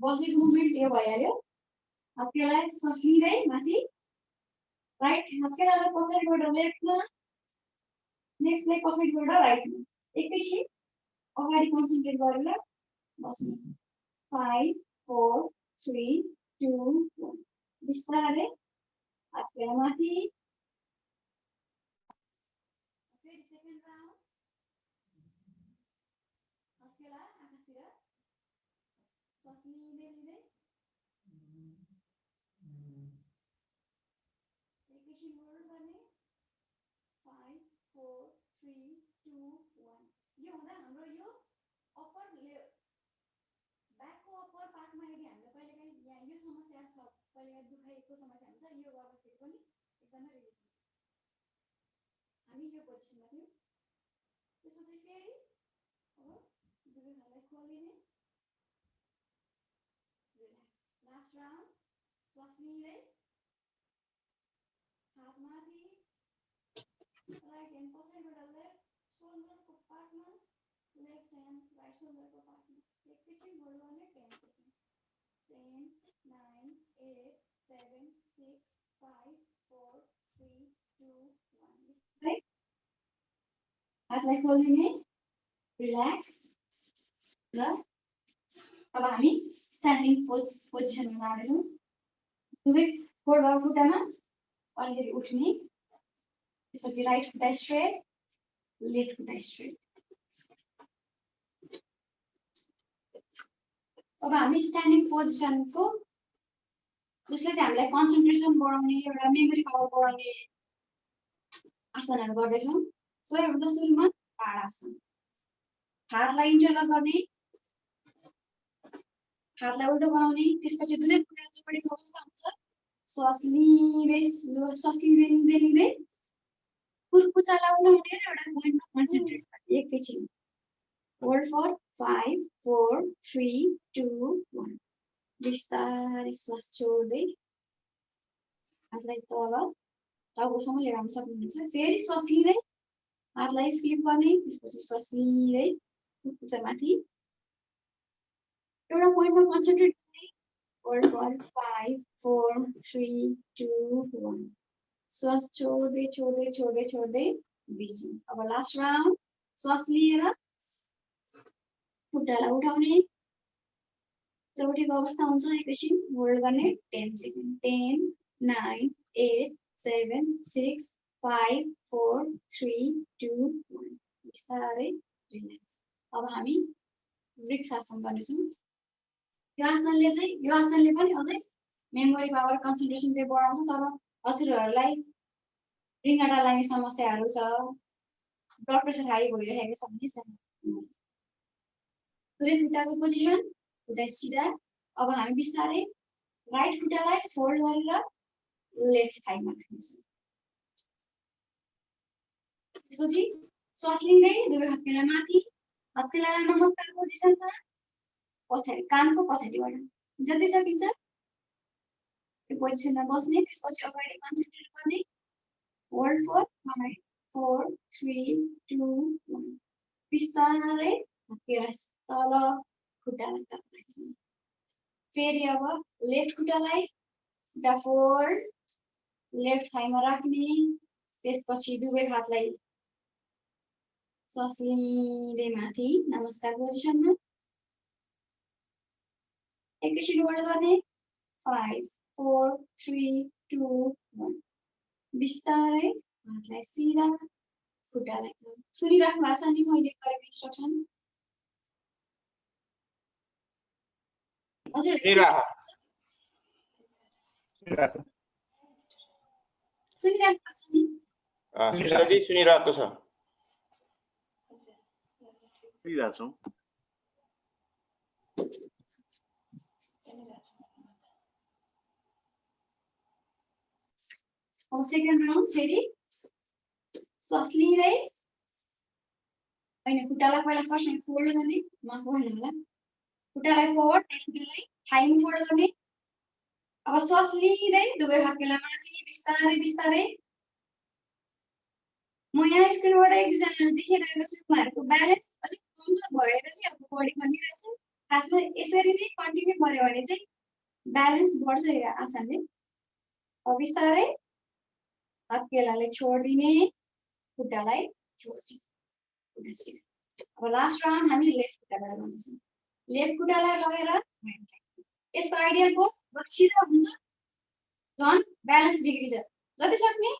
बसेको मुभमेन्ट यो भइहाल्यो। हत्केलालाई श्वास लिँदै माथि, राइट हत्केलालाई पछाडिबाट लेफ्टमा, लेफ्टलाई पछाडिबाट राइटमा। एकैछिन अगाडि कन्सन्ट्रेट गरेर बस्ने। 5 4 3 2 1 बिस्तारै हत्केलामाथि, फेरि सेकेन्ड राउन्ड हत्केला आकाशतिर, श्वास लिँदै लिँदै एकैछिन होल्ड गर्ने। 5 4 3 2 1। यो हुँदा हाम्रो यो अप्पर ब्याकको अप्पर पार्टमा यदि हामीलाई कहिलेकाहीँ यहाँ यो समस्या छ, कहिलेकाहीँ दुखाइको समस्या हुन्छ, यो गर्दाखेरि पनि एकदमै रिलिफ हुन्छ। हामी यो पोजिसनमा थियौँ। त्यसपछि फेरि अब दुवै हातलाई खोलिदिने, रिल्याक्स। लास्ट राउन्ड श्वास लिँदै हात माथि, राइट ह्यान्ड पछाडिबाट left सोल्डरको पार्टमा, left hand right सोल्डरको पार्टमा। 7 6 5 4 3 2 1 right हातलाई खोल्दिने रिल्याक्स र अब हामी स्ट्यान्डिङ पोजिसनमा जाँदैछौँ दुवै फोर भएको खुट्टामा अलिकति उठ्ने त्यसपछि राइट खुट्टा स्ट्रेट लेफ्ट खुट्टा स्ट्रेट अब हामी स्ट्यान्डिङ पोजिसनको जसले चाहिँ हामीलाई कन्सन्ट्रेसन बढाउने एउटा मेमोरी पावर बढाउने आसनहरू गर्दैछौँ सबैभन्दा सुरुमा ताडासन हातलाई इन्टरलक गर्ने हातलाई उल्टो बनाउने त्यसपछि दुवै खुट्टा जोडेको अवस्था हुन्छ श्वास लिँदै लिँदै कुर्कुचालाई उठाउने र एउटा पोइन्टमा कन्सन्ट्रेट गर्ने एकैछिन होल्ड फर 5 4 3 2 1 बिस्तारै श्वास छोड्दै हातलाई तल टाउकोसम्म लिएर आउन सक्नुहुन्छ फेरि श्वास लिँदै हातलाई फ्लिप गर्ने त्यसपछि श्वास लिँदै कुर्कुचामाथि एउटा पोइन्टमा कन्सन्ट्रेट गर्ने होल्ड फर 5 4 3 2 1 श्वास छोड्दै छोड्दै छोड्दै छोड्दै बिचमा अब लास्ट राउन्ड श्वास लिएर खुट्टालाई उठाउने चौटीको अवस्था हुन्छ एकैछिन होल्ड गर्ने 10 सेकेन्ड 10 9 8 7 6 5 4 3 2 1 बिस्तारै रिल्याक्स अब हामी वृक्षासन गर्नेछौँ यो आसनले पनि अझै मेमोरी पावर कन्सन्ट्रेसन चाहिँ बढाउँछ तर हजुरहरूलाई रिङ्गटा लाग्ने समस्याहरू छ ब्लड प्रेसर हाई भइरहेको छ भने दुवै खुट्टाको पोजिसन खुट्टा सिधा अब हामी बिस्तारै राइट खुट्टालाई फोल्ड गरेर लेफ्ट थाइमा राख्नेछौँ त्यसपछि श्वास लिँदै दुवै हत्केला माथि हत्केलालाई नमस्कार पोजिसनमा पछाडि कानको पछाडिबाट जति सकिन्छ यो पोजिसनमा बस्ने त्यसपछि अगाडि कन्सन्ट्रेट गर्ने होल्ड फर 5 4 3 2 1 बिस्तारै हत्केला तल खुट्टालाई तल राख्ने फेरि अब लेफ्ट खुट्टालाई खुट्टा फोल्ड लेफ्ट थाइमा राख्ने त्यसपछि दुवै हातलाई श्वास लिँदै माथि नमस्कार पोजिसनमा एकैछिन होल्ड गर्ने 5 4 3 2 1 बिस्तारै हातलाई सिधा खुट्टालाई तल सुनिराख्नु भएको छ नि मैले गरेको इन्स्ट्रक्सन हजुर सुनिराख्नु भएको छ नि सुनिरहेको छ अब सेकेन्ड राउन्ड फेरि श्वास लिँदै होइन खुट्टालाई पहिला फर्स्ट फोल्ड गर्ने माफ गर्नु होला खुट्टालाई फोल्ड खुट्टालाई थाइमा फोल्ड गर्ने अब श्वास लिँदै दुवै हत्केला माथि बिस्तारै बिस्तारै म यहाँ स्क्रिनबाट एक दुईजनाले देखिरहेको छु उहाँहरूको ब्यालेन्स अलिक कमजोर भएर नि अब बडी खनिरहेछ खासमा यसरी नै कन्टिन्यू गर्यो भने चाहिँ ब्यालेन्स बढ्छ यो आसनले अब बिस्तारै हत्केलाले छोडिदिने खुट्टालाई छोडिदिने अब लास्ट राउन्ड हामी लेफ्ट खुट्टाबाट गर्नेछौँ लेफ्ट खुट्टालाई लगेर यसको आइडियल पोज सिधा हुन्छ झन् ब्यालेन्स बिग्रिन्छ जति सक्ने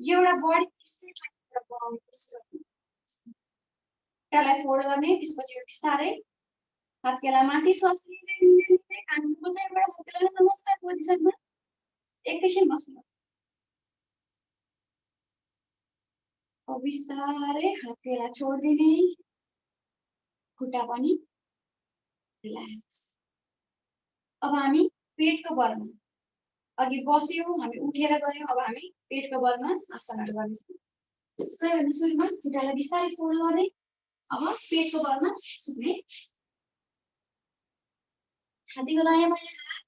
एउटा बडी स्ट्रेट लाइनबाट बनाउने कोसिस गर्ने खुट्टालाई फोल्ड गर्ने त्यसपछि बिस्तारै हत्केला माथि श्वास लिँदै कानको पछाडिबाट हत्केलालाई नमस्कार पोजिसनमा एकैछिन बस्नु अब बिस्तारै हत्केला छोडिदिने खुट्टा पनि रिल्याक्स अब हामी पेटको बलमा अघि बस्यौँ हामी उठेर गऱ्यौँ अब हामी पेटको बलमा आसनहरू गर्नेछौँ सबैभन्दा सुरुमा खुट्टालाई बिस्तारै फोल्ड गर्ने अब पेटको बलमा सुत्ने छातीको दायाँ बायाँ हात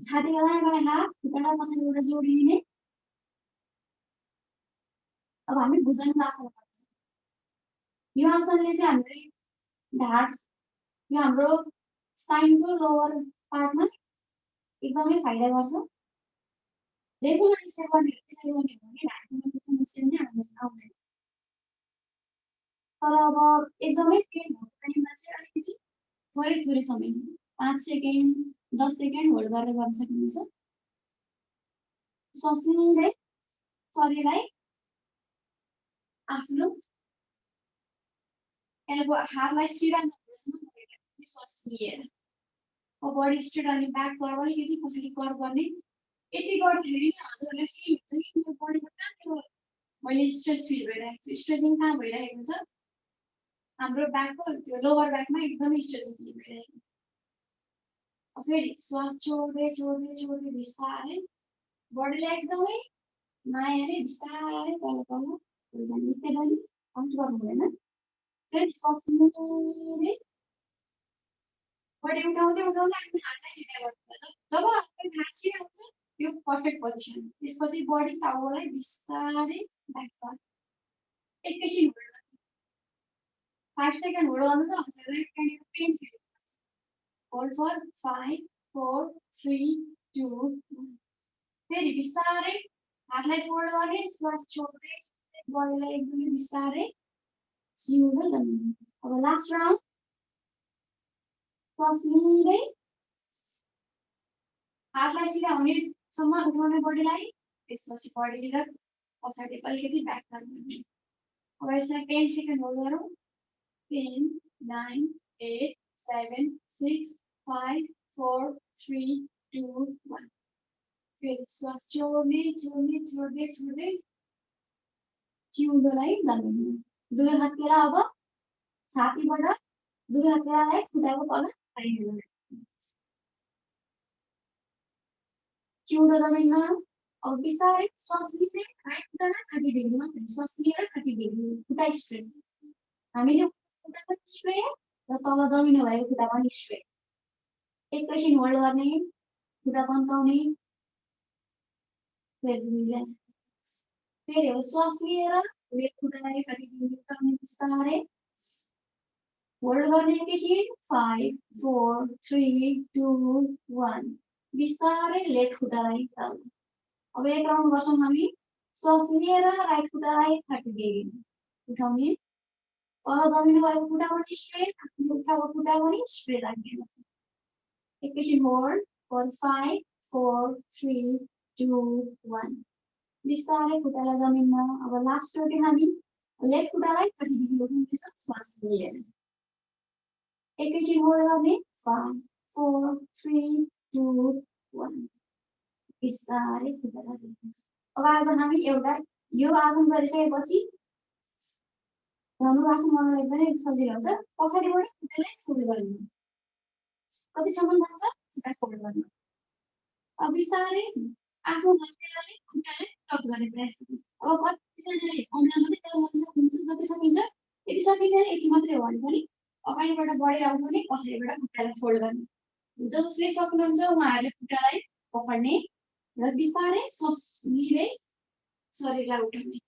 छातीको दायाँ बायाँ हात खुट्टालाई पछाडिबाट जोडिदिने अब हामी भुजङ्ग आसन गर्छौँ यो आसनले चाहिँ हामीले ढाड यो हाम्रो स्पाइनको लोवर पार्टमा एकदमै फाइदा गर्छ। रेगुलर एक्सर्साइज गर्ने हो भने ढाडको समस्या नै आउँदैन। तर अब एकदमै पेन भएको टाइममा चाहिँ अलिकति थोरै समय 5 सेकेन्ड 10 सेकेन्ड होल्ड गरेर गर्न सक्नुहुन्छ। श्वास लिँदै शरीरलाई आफ्नो एल्बो हातलाई सिरामा हाल्नुहोस् श्वास लिएर। अब बडी स्ट्रेट अनि ब्याक कर्भ अलिकति पछाडि कर्भ गर्ने। यति गर्दाखेरि नि हजुरहरूले फिल हुन्छ कि मेरो बडीमा कहाँ मैले स्ट्रेस फिल भइरहेको छ। स्ट्रेचिङ कहाँ भइरहेको हुन्छ हाम्रो ब्याकको त्यो लोवर ब्याकमा एकदमै स्ट्रेचिङ फिल भइरहेको छ। फेरि श्वास छोड्दै छोड्दै छोड्दै बिस्तारै बडीलाई एकदमै मायाले बिस्तारै तल तल जाने एकदम आउट गर्नु हुँदैन। फेरि श्वास लिँदै बडी उठाउँदै उठाउँदै आफ्नो हातलाई सिधा गर्नुपर्छ। जब आफ्नो हात सिधा हुन्छ यो पर्फेक्ट पोजिसन। त्यसपछि बडी टाउकोलाई बिस्तारै ब्याक कर। एकैछिन होल्ड गर्नु। 5 सेकेन्ड होल्ड गर्नु त हजुरलाई काइन्ड अफ पेन फिल हुन्छ। Hold for 5 4 3 2 1। फेरि बिस्तारै हातलाई फोल्ड गर्ने। श्वास छोड्दै बडीलाई एकदमै बिस्तारै सिउदै गर्नु। अब लास्ट राउन्ड श्वास लिँदै हातलाई सिधा हुनेसम्म उठाउने बडीलाई। त्यसपछि बडी र पछाडि अलिकति ब्याक गर्नु। अब यसलाई 10 सेकेन्ड होल्ड गरौँ। 10 9 8 7 6 5 4 3 2 1। फेरि श्वास छोड्दै छोड्दै छोड्दै छोड्दै जिउँदोलाई जमिनमा। दुई हत्केला अब छातीबाट दुई हत्केलालाई खुट्टाको तल राख्नु। जिउँदो जमिनमा। अब बिस्तारै श्वास लिँदै राइट खुट्टालाई 30 डिग्री मात्र श्वास लिएर 30 डिग्री खुट्टा स्ट्रेट। हामीले खुट्टा पनि स्ट्रेट र तल जमिन भएको खुट्टा पनि स्ट्रेट। एकैछिन होल्ड गर्ने। खुट्टा तन्काउने। फेरि अब श्वास लिएर लेफ्ट खुट्टालाई 30 डिग्री तर्ने बिस्तारै होल्ड गर्ने। एकैछिन 5 4 3 2 1। बिस्तारै लेफ्ट खुट्टालाई तल। अब एक राउन्ड गर्छौँ हामी। श्वास लिएर राइट खुट्टालाई 30 डिग्री उठाउने। तल जमिन भएको खुट्टा पनि स्ट्रेट। आफ्नो उठाएको खुट्टा पनि स्ट्रेट राख्ने। एकैछिन होल्ड फर 5 4 3 2 1। बिस्तारै खुट्टालाई जमिनमा। अब लास्ट चोटि हामी लेफ्ट खुट्टालाई 30 डिग्री उठाउँदैछौँ श्वास लिएर। एकैछिन होल्ड गर्ने। 5 4 3 2 1। बिस्तारै खुट्टालाई राख्नुहोस्। अब आज हामी एउटा यो आसन गरिसकेपछि धनुरासन गर्नलाई एकदमै सजिलो हुन्छ। पछाडिबाट खुट्टालाई फोल्ड गर्नु। कतिसम्म जान्छ खुट्टा फोल्ड गर्नु। अब बिस्तारै आफ्नो हत्केलाले खुट्टालाई टच गर्ने प्रयास गर्नु। अब कतिजनाले औँला मात्रै टच गर्न सक्नुहुन्छ। जति सकिन्छ यति सकिँदैन यति मात्रै हो भने पनि अगाडिबाट बढेर उठाउने पछाडिबाट खुट्टालाई फोल्ड गर्नु। जसले सक्नुहुन्छ उहाँहरूले खुट्टालाई पक्र्ने र बिस्तारै श्वास लिँदै शरीरलाई उठाउने।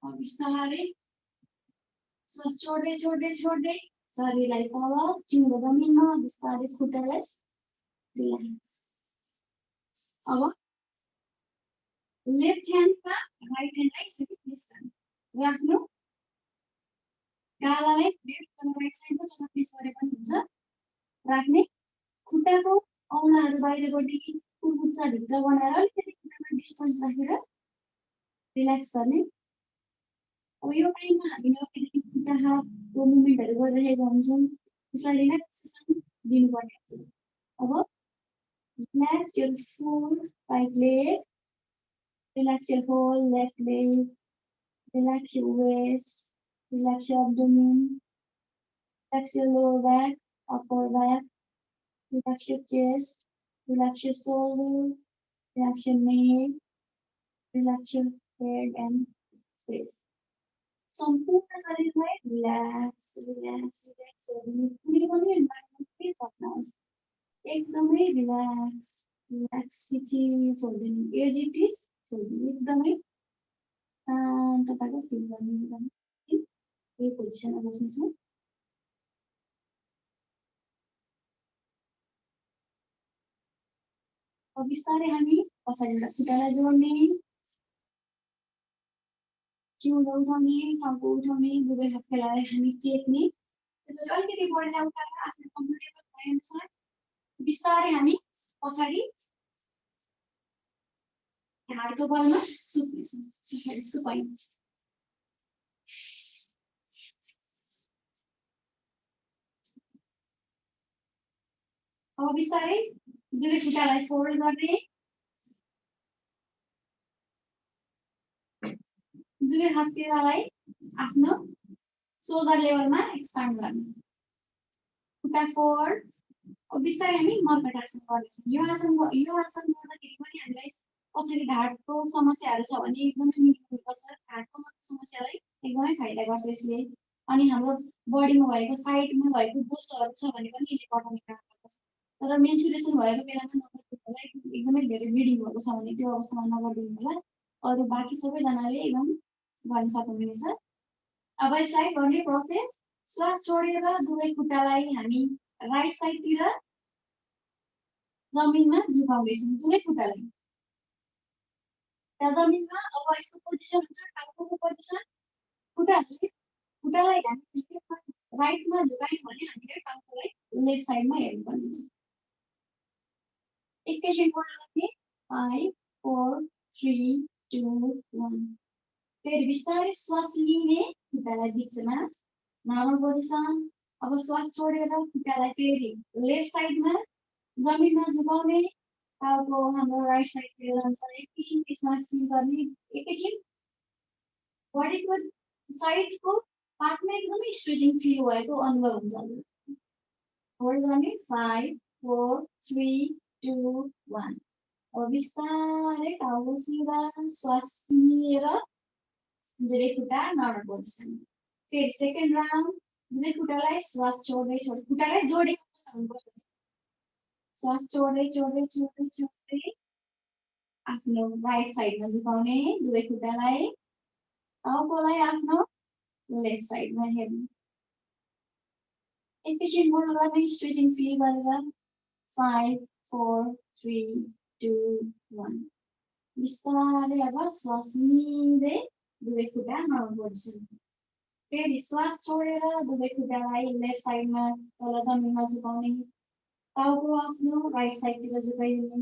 बिस्तारै श्वास छोड्दै छोड्दै छोड्दै शरीरलाई तल जिउँदो जमिनमा बिस्तारै खुट्टालाई रिल्याक्स। अब लेफ्ट ह्यान्डमा राइट ह्यान्डलाई यसरी प्रेस गर्नु। राख्नु। गालालाई लेफ्ट र राइट साइडको जता प्रेस गरे पनि हुन्छ। राख्ने। खुट्टाको औँलाहरू बाहिरपट्टि कुर्कुच्चा भित्र बनाएर अलिकति खुट्टामा डिस्टेन्स राखेर रिल्याक्स गर्ने। अब यो टाइममा हामीले अलिकति खुट्टा हातको मुभमेन्टहरू गरिरहेको हुन्छौँ। त्यसलाई रिल्याक्सेसन दिनुपर्ने हुन्छ। अब relax your full right leg. Relax your whole left leg. Relax your waist. Relax your abdomen. Relax your lower back, upper back. Relax your chest. Relax your shoulder. Relax your neck. Relax your head and face. सम्पूर्ण शरीरलाई relax relax relax गर्नु। कुनै पनि environment के थप्नुहोस्। एकदमै relax relax शिथिल छोड्दिनु। एजिटिस छोड्दिनु। एकदमै शान्तताको फिल गर्नु। यही पोजिसनमा बस्नेछौँ। अब बिस्तारै हामी पछाडिबाट खुट्टालाई जोड्ने, जिउलो उठाउने, टाउको उठाउने, दुवै हातलाई हामी टेक्ने। त्यसपछि अलिकति बडीलाई उठाएर आफ्नो कम्फर्टेबल भएअनुसार बिस्तारै हामी पछाडि ढाडको बलमा सुत्नेछौँ। पछाडि सुपाइने। अब बिस्तारै दुवै खुट्टालाई फोल्ड गर्ने, दुवै हत्केलालाई आफ्नो शोल्डर लेभलमा एक्सपान्ड गर्ने। खुट्टा फोल्ड। अब बिस्तारै हामी मर्कटासन गर्नेछौँ। यो आसन गर्दाखेरि पनि हामीलाई पछाडि ढाडको समस्याहरू छ भने एकदमै निक्लिनुपर्छ। ढाडको समस्यालाई एकदमै फाइदा गर्छ यसले। अनि हाम्रो बडीमा भएको साइडमा भएको दोषहरू छ भने पनि यसले घटाउने काम गर्छ। तर मेन्सुरेसन भएको बेलामा नगरिदिनु होला, एकदमै धेरै ब्लिडिङ भएको छ भने त्यो अवस्थामा नगरिदिनु होला। अरू बाँकी सबैजनाले एकदम गर्न सक्नुहुनेछ। अब यसलाई गर्ने प्रोसेस, श्वास छोडेर दुवै खुट्टालाई हामी राइट साइडतिर जमिनमा झुकाउँदैछौँ, दुवै खुट्टालाई। र जमिनमा अब यसको पोजिसन हुन्छ टाउकोको पोजिसन। खुट्टालाई हामी राइटमा झुकायौँ भने हामीले टाउकोलाई लेफ्ट साइडमा हेर्नुपर्ने हुन्छ। एकैछिन पढ्न लाग्ने। 5 4 3 2 1। फेरि बिस्तारै श्वास लिने, खुट्टालाई बिचमा नर्मल पोजिसन। अब श्वास छोडेर खुट्टालाई फेरि लेफ्ट साइडमा जमिनमा झुकाउने, टाउको हाम्रो राइट साइडतिर जान्छ। एकैछिन यसमा फिल गर्ने, एकैछिन बडीको साइडको पार्टमा एकदमै स्ट्रेचिङ फिल भएको अनुभव हुन्छ। होल्ड गर्ने। 5 4 3 2 1। अब बिस्तारै टाउको सिधा, श्वास लिएर दुवै खुट्टा नर्मल पोजिसन। फेरि सेकेन्ड राउन्ड दुवै खुट्टालाई श्वास छोड्दै खुट्टालाई जोडेको अवस्था हुनुपर्छ। श्वास छोड्दै आफ्नो राइट साइडमा झुकाउने, दुवै खुट्टालाई, टाउकोलाई आफ्नो लेफ्ट साइडमा हेर्ने। एकैछिन होल्ड गर्ने, स्ट्रेचिङ फिल गरेर। 5 4 3 2 1। बिस्तारै अब श्वास लिँदै दुवै खुट्टा नर्मल पोजिसन। फेरि श्वास छोडेर दुवै खुट्टालाई लेफ्ट साइडमा तल जमिनमा झुकाउने, टाउको आफ्नो राइट साइडतिर झुकाइदिने।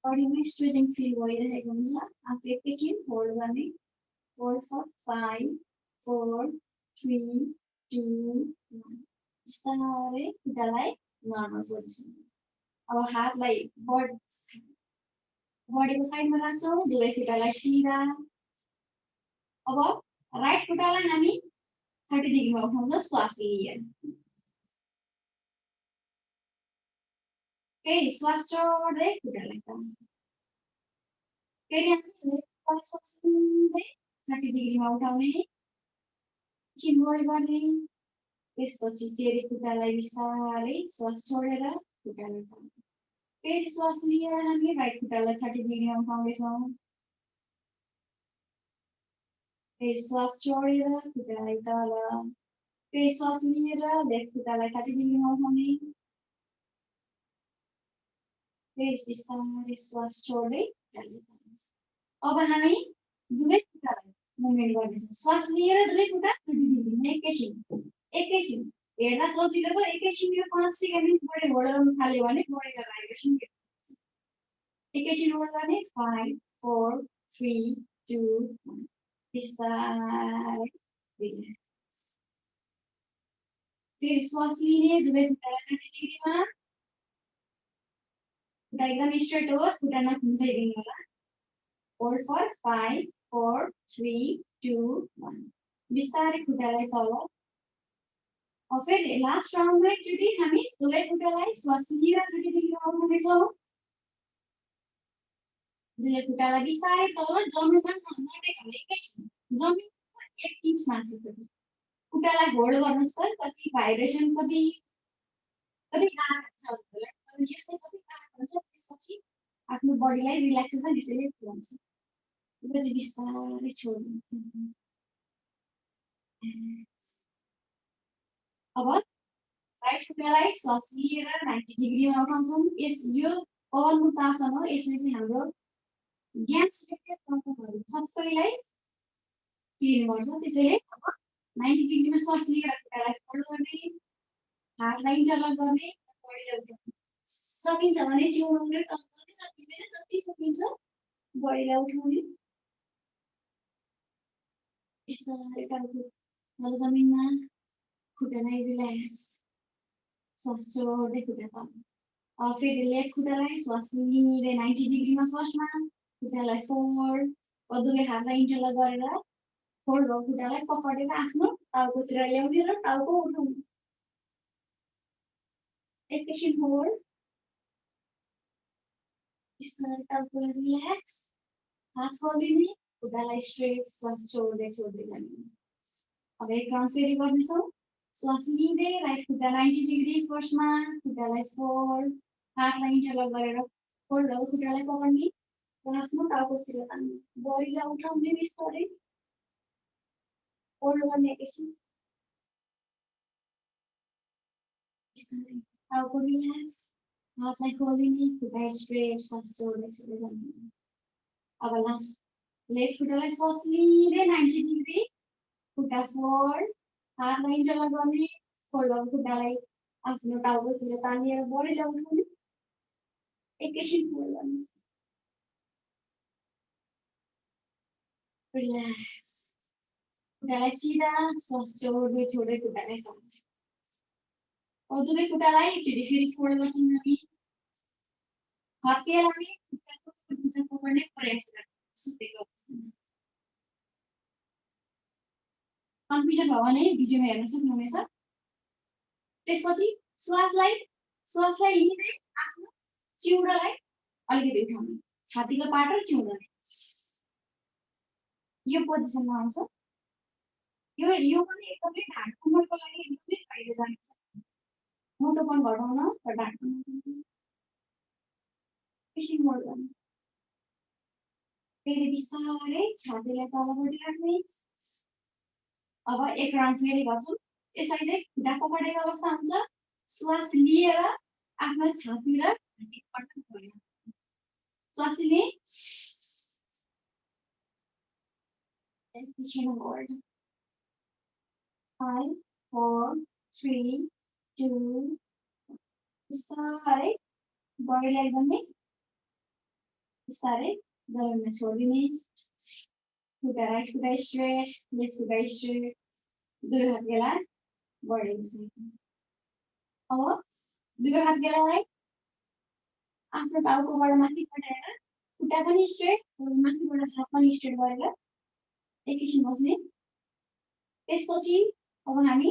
बडीमा स्ट्रेचिङ फिल भइरहेको हुन्छ। आफू एकैछिन होल्ड गर्ने। Hold for 5 4 3 2 1। बिस्तारै खुट्टालाई नर्मल पोजिसन। अब हातलाई बडीको साइडमा राख्छौँ, दुवै खुट्टालाई सिधा। अब राइट खुट्टालाई हामी 30 डिग्रीमा उठाउँछौँ श्वास लिएर। फेरि श्वास छोड्दै खुट्टालाई तान्ने। फेरि हामी लेफ्ट खुट्टालाई श्वास लिँदै 30 डिग्रीमा उठाउने, एकछिन होल्ड गर्ने। त्यसपछि फेरि खुट्टालाई बिस्तारै श्वास छोडेर खुट्टालाई तान्ने। फेरि श्वास लिएर हामी राइट खुट्टालाई 30 डिग्रीमा उठाउँदैछौँ। फेरि श्वास छोडेर खुट्टालाई तल, फेरि श्वास लिएर लेफ्ट खुट्टालाई 30 डिग्रीमा उठाउने। फेरि बिस्तारै श्वास छोड्दै खुट्टालाई तान्ने। अब हामी दुवै खुट्टालाई मुभमेन्ट गर्नेछौँ। श्वास लिएर दुवै खुट्टा 30 डिग्रीमा एकैछिन हेर्दा सजिलो छ। एकैछिन यो 5 सेकेन्ड बढी होल्ड गर्न थाल्यो भने बडीमा भाइब्रेसन एकैछिन होल्ड गर्ने। 5 4 3 2 1। बिस्तारै रिल्याक्स। फेरि श्वास लिने, दुवै खुट्टालाई 30 डिग्रीमा। खुट्टा एकदम स्ट्रेट होस्, खुट्टा नखुम्चाइदिनु होला। Hold for 5 4 3 2 1। बिस्तारै खुट्टालाई तल। फेरि लास्ट राउन्डमा एकचोटि हामी दुवै खुट्टालाई श्वास लिएर 30 डिग्रीमा उठाउँदैछौँ। दुवै खुट्टालाई बिस्तारै तल जमिनमा नटेक्नु, एकैछिन जमिनमा 1 इन्च माथिपट्टि खुट्टालाई होल्ड गर्नुहोस् त। कति भाइब्रेसन कति गाह्रो छ भन्नुलाई। तर यस्तै कति गाह्रो हुन्छ, त्यसपछि आफ्नो बडीलाई रिल्याक्सेसन यसैले हुन्छ। त्यसपछि बिस्तारै छोड्नु। अब राइट खुट्टालाई श्वास लिएर 90 डिग्रीमा उठाउँछौँ। यो पवनमुक्तासन हो। यसले चाहिँ हाम्रो ग्यास रिलेटेड प्रब्लमहरू सबैलाई क्लियर गर्छ। त्यसैले अब 90 डिग्रीमा श्वास लिएर खुट्टालाई फोल्ड गर्ने, हातलाई इन्टरलक गर्ने, बडीलाई उठाउने। सकिन्छ भने चिउराउने टच गर्ने, सकिँदैन जति सकिन्छ बडीलाई उठाउने। बिस्तारै टाउको तल जमिनमा, खुट्टालाई रिल्याक्स, श्वास छोड्दै खुट्टा तल। फेरि लेफ्ट खुट्टालाई श्वास लिँदै 90 डिग्रीमा फर्स्टमा खुट्टालाई फोल्ड, दुवै हातलाई इन्टरलक गरेर फोल्ड भएको खुट्टालाई पकडेर आफ्नो टाउकोतिर ल्याउने र टाउको उठाउने। एकैछिन फोल्ड, बिस्तारै टाउकोलाई रिल्याक्स, हात खोलिदिने, खुट्टालाई स्ट्रेट, श्वास छोड्दै छोड्दै जाने। अब एक राउन्ड फेरि गर्नेछौँ। श्वास लिँदै राइट खुट्टा 90 डिग्री फर्स्टमा, खुट्टालाई फोल्ड, हातलाई इन्टरलक गरेर फोल्ड भएको खुट्टालाई पकड्ने र आफ्नो टाउकोतिर तान्ने। बडीलाई उठाउने बिस्तारै, फोल्ड गर्ने एकैछिन, बिस्तारै टाउको रिल्याक्स, हातलाई खोलिदिने, खुट्टा स्ट्रेट, श्वास छोड्दै छोड्दै जाने। अब लास्ट लेफ्ट खुट्टालाई श्वास लिँदै 90 डिग्री, खुट्टा फोल्ड, हातलाई इन्टरलक गर्ने, फोल्ड भएको खुट्टालाई आफ्नो टाउकोतिर तानेर बडीलाई उठाउने। एकैछिन फोल्ड गर्ने, रिल्याक्स, खुट्टालाई सिधा, श्वास छोड्दै छोड्दै खुट्टालाई तान्ने। अब दुवै खुट्टालाई एकचोटि फेरि फोल्ड गर्छौँ हामी। हत्केलाले खुट्टाको खुट्टा पकड्ने प्रयास गर्छौँ सुतेको अवस्थामा। कन्फ्युजन भयो भने भिडियोमा हेर्न सक्नुहुनेछ। त्यसपछि श्वासलाई लिँदै आफ्नो चिउरालाई अलिकति उठाउने, छातीको पाट र चिउरालाई यो पोजिसनमा आउँछ। यो पनि एकदमै ढाड कुमरको लागि एकदमै फाइदाजनक छ। मोटोपन घटाउन र ढाड कुमर एकैछिन मोड गर्ने। फेरि बिस्तारै छातीलाई तलपट्टि राख्ने। अब एक राउन्ड फेरि गर्छौँ। यसलाई चाहिँ खुट्टा पकडेको अवस्था हुन्छ। श्वास लिएर आफ्नो छाती र घाँटी पटक गर्ने। श्वास लिने, एकैछिन होल्ड। 5 4 3 2 बिस्तारै बडीलाई एकदमै बिस्तारै जमिनमा छोडिदिने। खुट्टा राइट खुट्टा स्ट्रेट, लेफ्ट खुट्टा स्ट्रेट, दुवै हात गेला बडीको साइडमा। अब दुवै हात गेलालाई आफ्नो टाउकोबाट माथि बढाएर खुट्टा पनि स्ट्रेट, माथिबाट हात पनि स्ट्रेट गरेर एकैछिन बस्ने। त्यसपछि अब हामी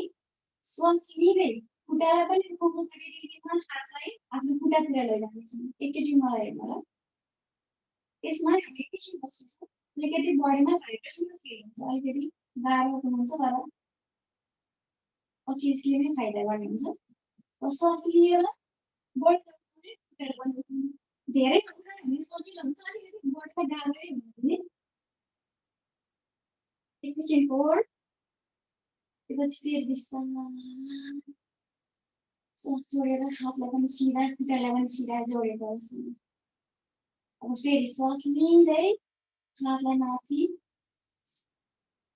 श्वास लिँदै खुट्टालाई पनि उठाउनु छ डिग्रीमा, हातलाई आफ्नो खुट्टातिर लैजानेछौँ। एकचोटि मलाई हेर्नु। त्यसमा हामी एकैछिन बस्छौँ। अलिकति बडीमा भाइब्रेसन फिल हुन्छ, अलिकति गाह्रो हुन्छ, तर पछि यसले नै फाइदा गर्ने हुन्छ। श्वास लिएर बडी धेरै हामी सजिलो हुन्छ, अलिकति बडीलाई गाह्रै हुन्छ। एकैछिन फोल्ड, त्यसपछि फेरि बिस्तारै श्वास छोडेर हातलाई पनि सिधा, खुट्टालाई पनि सिधा जोडेको अवस्थामा। अब फेरि श्वास लिँदै हातलाई माथि,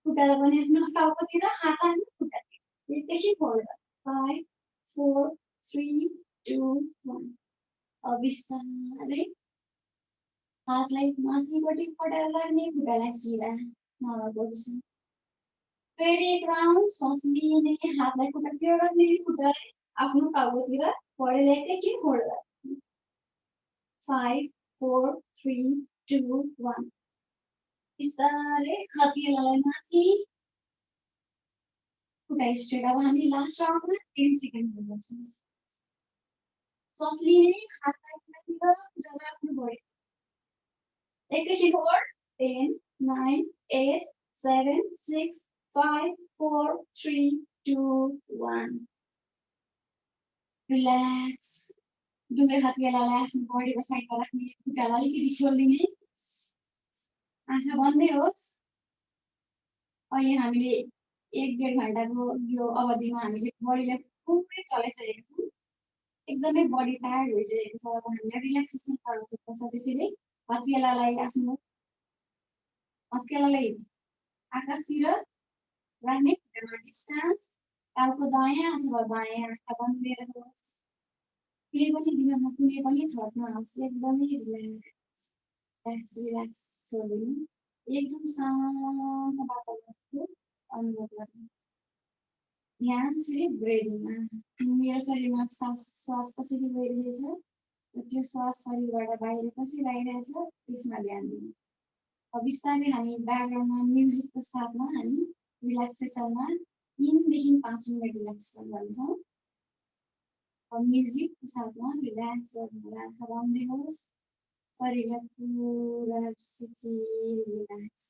खुट्टालाई पनि आफ्नो टाउकोतिर, हातलाई आफ्नो खुट्टातिर। एकैछिन फोल्ड। 5 4 3 2 1। अब बिस्तारै हातलाई माथिपट्टि पटाएर राख्ने, खुट्टालाई सिधा नर्मल पोजिसन। फेरि एक राउन्ड श्वास लिने, हातलाई खुट्टातिर राख्ने, खुट्टालाई आफ्नो टाउकोतिर, बडीलाई एकैछिन फोल्ड गर्ने। 5 4 3 2 1। बिस्तारै हत्केलालाई माथि, खुट्टा स्ट्रेट। अब हामी लास्ट राउन्डमा 10 सेकेन्ड गर्छौँ। श्वास लिने, हातलाई खुट्टातिर, खुट्टालाई आफ्नो बडी। एकैछिन होल्ड। 10 9 8 7 6 5 4 3 2 1। रिल्याक्स, दुवै हात गेलालाई आफ्नो बडीको साइडमा राख्ने, खुट्टालाई अलिकति खोलिदिने, आँखा बन्दै होस्। अहिले हामीले 1-1.5 घण्टाको यो अवधिमा हामीले बडीलाई पुरै चलाइसकेका छौँ। एकदमै बडी टायर्ड भइसकेको छ। अब हामीलाई रिल्याक्सेसनको आवश्यकता छ। त्यसैले हत्केलालाई आकाशतिर राख्ने, खुट्टामा डिस्टेन्स, टाउको दायाँ अथवा बायाँ, आँखा बन्द गरेर होस्। कुनै पनि दिमागमा कुनै पनि थट नआओस्। एकदमै रिल्याक्स छोडिदिनु। एकदम शान्त वातावरणको अनुभव गर्नु। ध्यान सिर्फ ब्रेदिङमा। मेरो शरीरमा श्वास कसरी गइरहेछ र त्यो श्वास शरीरबाट बाहिर कसरी आइरहेछ त्यसमा ध्यान दिनु। अब बिस्तारै हामी ब्याकग्राउन्डमा म्युजिकको साथमा हामी रिल्याक्सेसनमा 3 देखि 5 मिनट रिल्याक्सेसन गर्छौँ। अब म्युजिकको साथमा रिल्याक्स गर्नु। आँखा बन्द होस्। शरीरलाई पुरा शिथिल रिल्याक्स।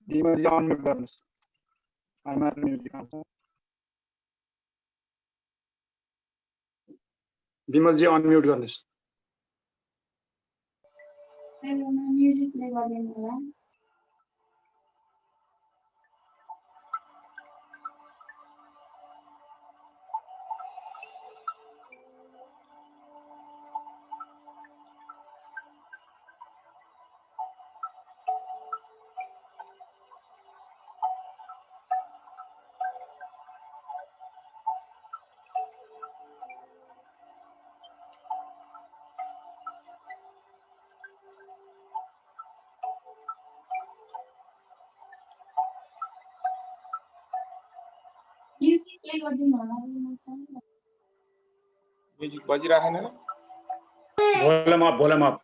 विमलजी अनम्युट गर्नुहोस्। आइमार म्युजिक आउँछ। विमलजी अनम्युट गर्नुहोस्। म्युजिक प्ले गरिदिनु होला। म्युजिक प्ले गरिदिनु होला। म्युजिक बजिरहेन। भोलम अप।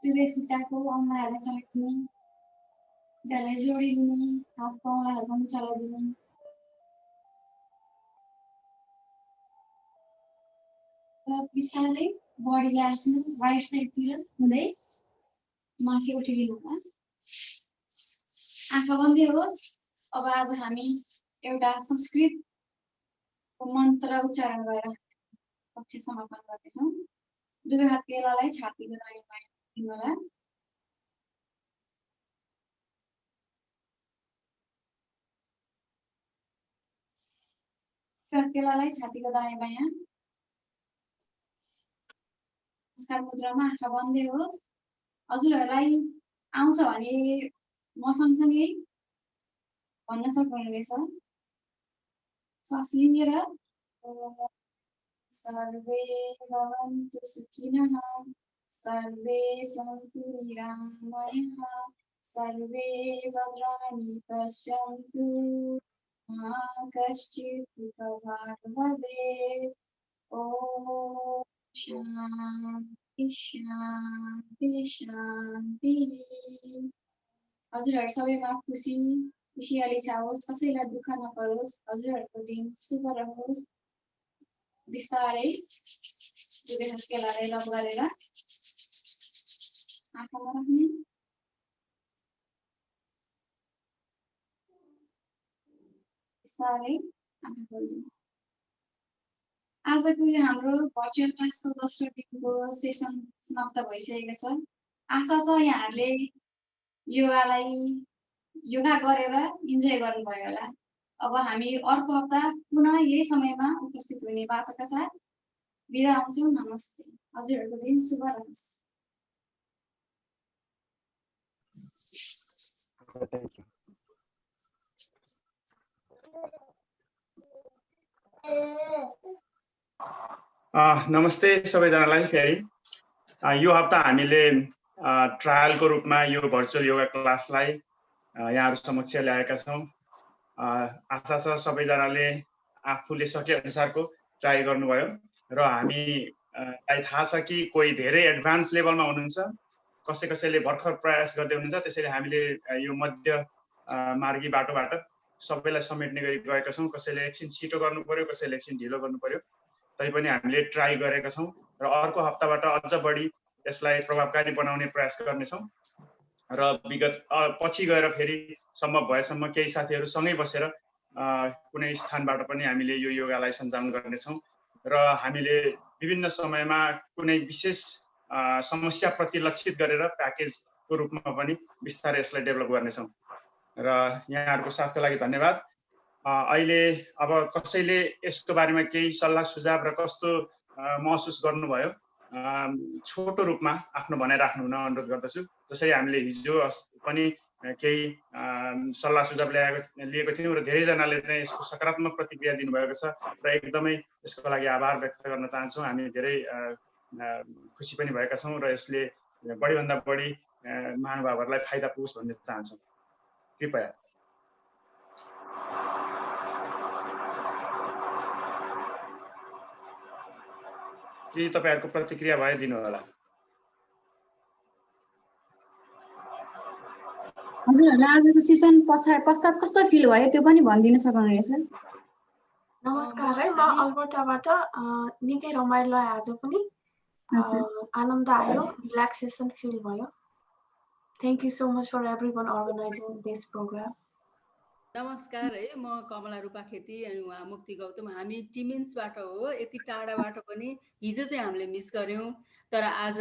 सिधै खुट्टाको औँलाहरू चलाइदिने, खुट्टालाई जोडिदिने, हातको औँलाहरू पनि चलाइदिने। बिस्तारै बडीलाई आफ्नो राइट साइडतिर हुँदै माथि उठिदिनु होला। आँखा बन्दै होस्। अब आज हामी एउटा संस्कृतको मन्त्र उच्चारण गरेर कक्षा समापन गर्नेछौँ। दुवै हत्केलालाई छातीको दायाँ बायाँ दिनु होला। हत्केलालाई छातीको दायाँ बायाँ। नमस्कार मुद्रामा आँखा बन्दै होस्। हजुरहरूलाई आउँछ भने म सँगसँगै भन्न सक्नुहुनेछ। श्वास लिएर सर्वे भवन्तु सुखिनः, सर्वे सन्तु निरामयाः, सर्वे भद्राणि पश्यन्तु कश्चित् दुःखभाग् भवेत्। ॐ शान्ति शान्ति शान्तिः। हजुरहरू सबैमा खुसियाली छाओस्, कसैलाई दुःख नपरोस्, हजुरहरूको दिन शुभ रहोस्। बिस्तारै दुवै हात केलाएर रब गरेर आँखामा राख्ने। बिस्तारै आँखा खोल्ने। आजको यो हाम्रो भर्चुअल क्लासको दोस्रो दिनको सेसन समाप्त भइसकेको छ। आशा छ यहाँहरूले योगा गरेर इन्जोय गर्नुभयो होला। अब हामी अर्को हप्ता पुनः यही समयमा उपस्थित हुने बाचाका साथ बिदा हुन्छौँ। नमस्ते। हजुरहरूको दिन शुभ रहोस्। Thank you. नमस्ते सबैजनालाई फेरि। यो हप्ता हामीले ट्रायलको रूपमा यो भर्चुअल योगा क्लासलाई यहाँहरू समक्ष ल्याएका छौँ। आशा छ सबैजनाले आफूले सके अनुसारको ट्राई गर्नुभयो र हामीलाई थाहा छ कि कोही धेरै एडभान्स लेभलमा हुनुहुन्छ, कसैले भर्खर प्रयास गर्दै हुनुहुन्छ। त्यसैले हामीले यो मध्य मार्गी बाटोबाट सबैलाई समेट्ने गरी गएका छौँ। कसैले एकछिन छिटो गर्नु पर्यो, कसैले एकछिन ढिलो गर्नु पर्यो। तैपनि हामीले ट्राई गरेका छौँ र अर्को हप्ताबाट अझ बढी यसलाई प्रभावकारी बनाउने प्रयास गर्नेछौँ र विगत पछि गएर फेरि सम्भव भएसम्म केही साथीहरू सँगै बसेर कुनै स्थानबाट पनि हामीले यो योगालाई सञ्चालन गर्नेछौँ र हामीले विभिन्न समयमा कुनै विशेष समस्याप्रति लक्षित गरेर प्याकेजको रूपमा पनि बिस्तारै यसलाई डेभलप गर्नेछौँ र यहाँहरूको साथको लागि धन्यवाद। अहिले अब कसैले यसको बारेमा केही सल्लाह सुझाव र कस्तो महसुस गर्नुभयो छोटो रूपमा आफ्नो भनाइ राख्नु हुन अनुरोध गर्दछु। जसरी हामीले हिजो पनि केही सल्लाह सुझाव लिएको थियौँ र धेरैजनाले चाहिँ यसको सकारात्मक प्रतिक्रिया दिनुभएको छ र एकदमै यसको लागि आभार व्यक्त गर्न चाहन्छौँ। हामी धेरै खुसी पनि भएका छौँ र यसले बढीभन्दा बढी महानुभावहरूलाई फाइदा पुगोस् भन्ने चाहन्छौँ। कृपया के तपाईहरुको प्रतिक्रिया भए दिनु होला। हजुरहरूलाई आजको सेसन पश्चात कस्तो फिल भयो त्यो पनि भनिदिन सक्नुहुनेछ? नमस्कार है, म अल्बर्टाबाट। निकै रमाइलो आयो आज पनि। आनन्द आयो, रिल्याक्सेसन फिल भयो। Thank you so much for everyone organizing this program. नमस्कार है, म कमला रूपा खेती अनि उहाँ मुक्ति गौतम। हामी टिमिन्सबाट हो। यति टाढाबाट पनि हिजो चाहिँ हामीले मिस गर्यौँ, तर आज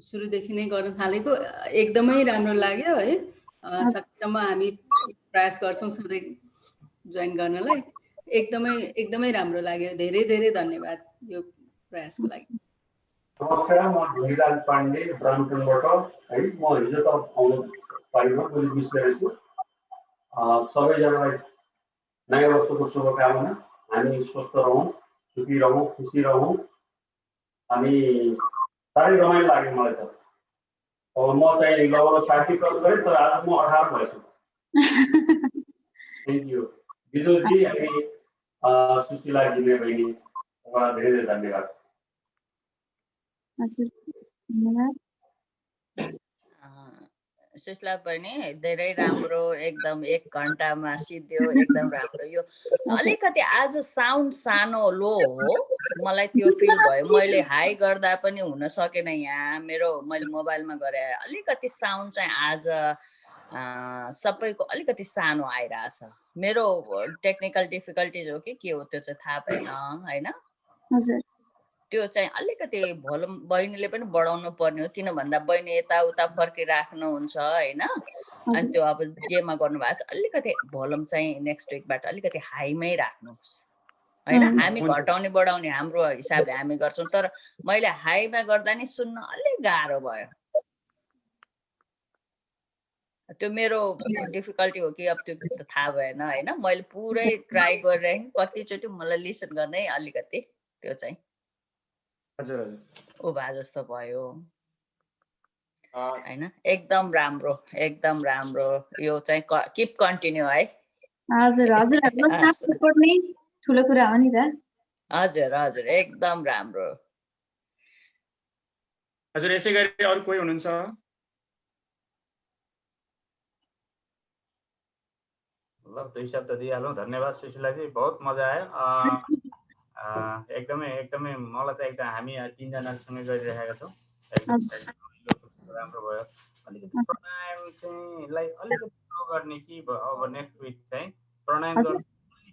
सुरुदेखि नै गर्न थालेको एकदमै राम्रो लाग्यो है। सकेसम्म हामी प्रयास गर्छौँ सधैँ जोइन गर्नलाई। एकदमै राम्रो लाग्यो। धेरै धेरै धन्यवाद यो प्रयासको लागि। नमस्कार, म धुनीलाल पाण्डे ब्राम्पटनबाट है। म हिजो त आउनु पाइनँ, भोलि मिस गरेछु। सबैजनालाई नयाँ वर्षको शुभकामना। हामी स्वस्थ रहौँ, सुखी रहौँ, खुसी रहौँ। हामी साह्रै रमाइलो लाग्यो मलाई त। अब म चाहिँ लगभग 60 क्रस गरेँ, तर आज म 18 भएछु। थ्याङ्क यू विदुरजी अनि सुशीला घिमिरे बहिनी, तपाईँलाई धेरै धेरै धन्यवाद। सुशीला बहिनी धेरै राम्रो, एकदम 1 घण्टामा सिद्धियो, एकदम राम्रो। यो अलिकति आज साउन्ड सानो लो हो, मलाई त्यो फिल भयो। मैले हाई गर्दा पनि हुन सकेन। यहाँ मैले मोबाइलमा गरे अलिकति साउन्ड चाहिँ आज सबैको अलिकति सानो आइरहेछ। मेरो टेक्निकल डिफिकल्टिज हो कि के हो त्यो चाहिँ थाहा भएन हैन। त्यो चाहिँ अलिकति भोल्युम बहिनीले पनि बढाउनु पर्ने हो, किन भन्दा बहिनी यताउता फर्किराख्नुहुन्छ हैन। अनि त्यो अब जेमा गर्नुभएको छ अलिकति भोल्युम चाहिँ नेक्स्ट विकबाट अलिकति हाईमै राख्नुहोस् हैन। हामी घटाउने बढाउने हाम्रो हिसाबले हामी गर्छौँ, तर मैले हाईमा गर्दा नि सुन्न अलिक गाह्रो भयो। त्यो मेरो डिफिकल्टी हो कि अब त्यो त थाहा भएन हैन। मैले पुरै ट्राई गरिरहेँ, कतिचोटि मलाई लिसन गर्नै अलिकति त्यो चाहिँ उभा जस्तो भयो हैन। एकदम राम्रो, एकदम राम्रो। यो चाहिँ किप कन्टिन्यू है। हजुर हजुरहरूको साथ सपोर्ट नै ठुलो कुरा हो नि त। हजुर हजुर एकदम राम्रो। हजुर यसै गरी अरू कोही हुनुहुन्छ? ल 2 शब्द दिइहालौँ। धन्यवाद सुशीलाजी, बहुत मजा आयो। एकदमै एकदमै मलाई त एकदम हामी 3 जनासँगै गरिरहेका छौँ, एकदम राम्रो भयो। अलिकति प्राणायाम चाहिँ लाई अलिकति ग्रो गर्ने कि अब नेक्स्ट विक चाहिँ प्राणायाम गर्न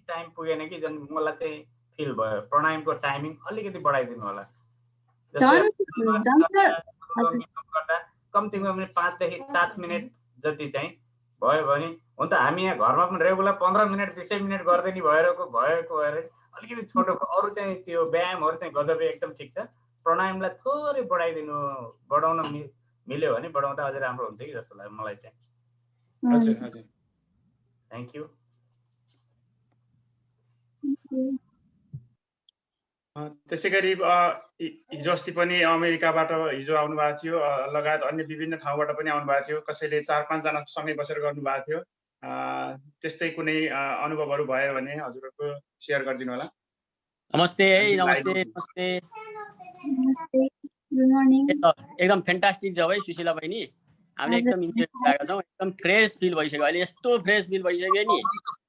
टाइम पुगेन कि जन मलाई चाहिँ फिल भयो प्राणायामको टाइमिङ अलिकति बढाइदिनु होला। कम्तीमा पनि 5 देखि 7 मिनट जति चाहिँ भयो भने हुन त हामी यहाँ घरमा पनि रेगुलर 15 मिनट 20 मिनट गर्दै नि भएको भएर अलिकति छोटो अरू चाहिँ त्यो व्यायामहरू चाहिँ गजबे एकदम ठिक छ। प्राणायामलाई थोरै बढाउन मिल्यो भने बढाउँदा अझै राम्रो हुन्छ कि जस्तो लाग्यो मलाई चाहिँ। हजुर हजुर थ्याङ्क यू। त्यसै गरी हिजो अस्ति पनि अमेरिकाबाट हिजो आउनुभएको थियो, लगायत अन्य विभिन्न ठाउँबाट पनि आउनुभएको थियो। कसैले 4-5 जना सँगै बसेर गर्नुभएको थियो। त्यस्तै कुनै अनुभवहरू भयो भने हजुरहरूको सेयर गरिदिनु होला। नमस्ते नमस्ते नमस्ते नमस्ते, गुड मर्निङ। एकदम फ्यान्टास्टिक जब है सुशीला बहिनी, हामीले एकदम इन्जोय गरेका छौँ। एकदम फ्रेस फिल भइसक्यो अहिले, यस्तो फ्रेस फिल भइसक्यो नि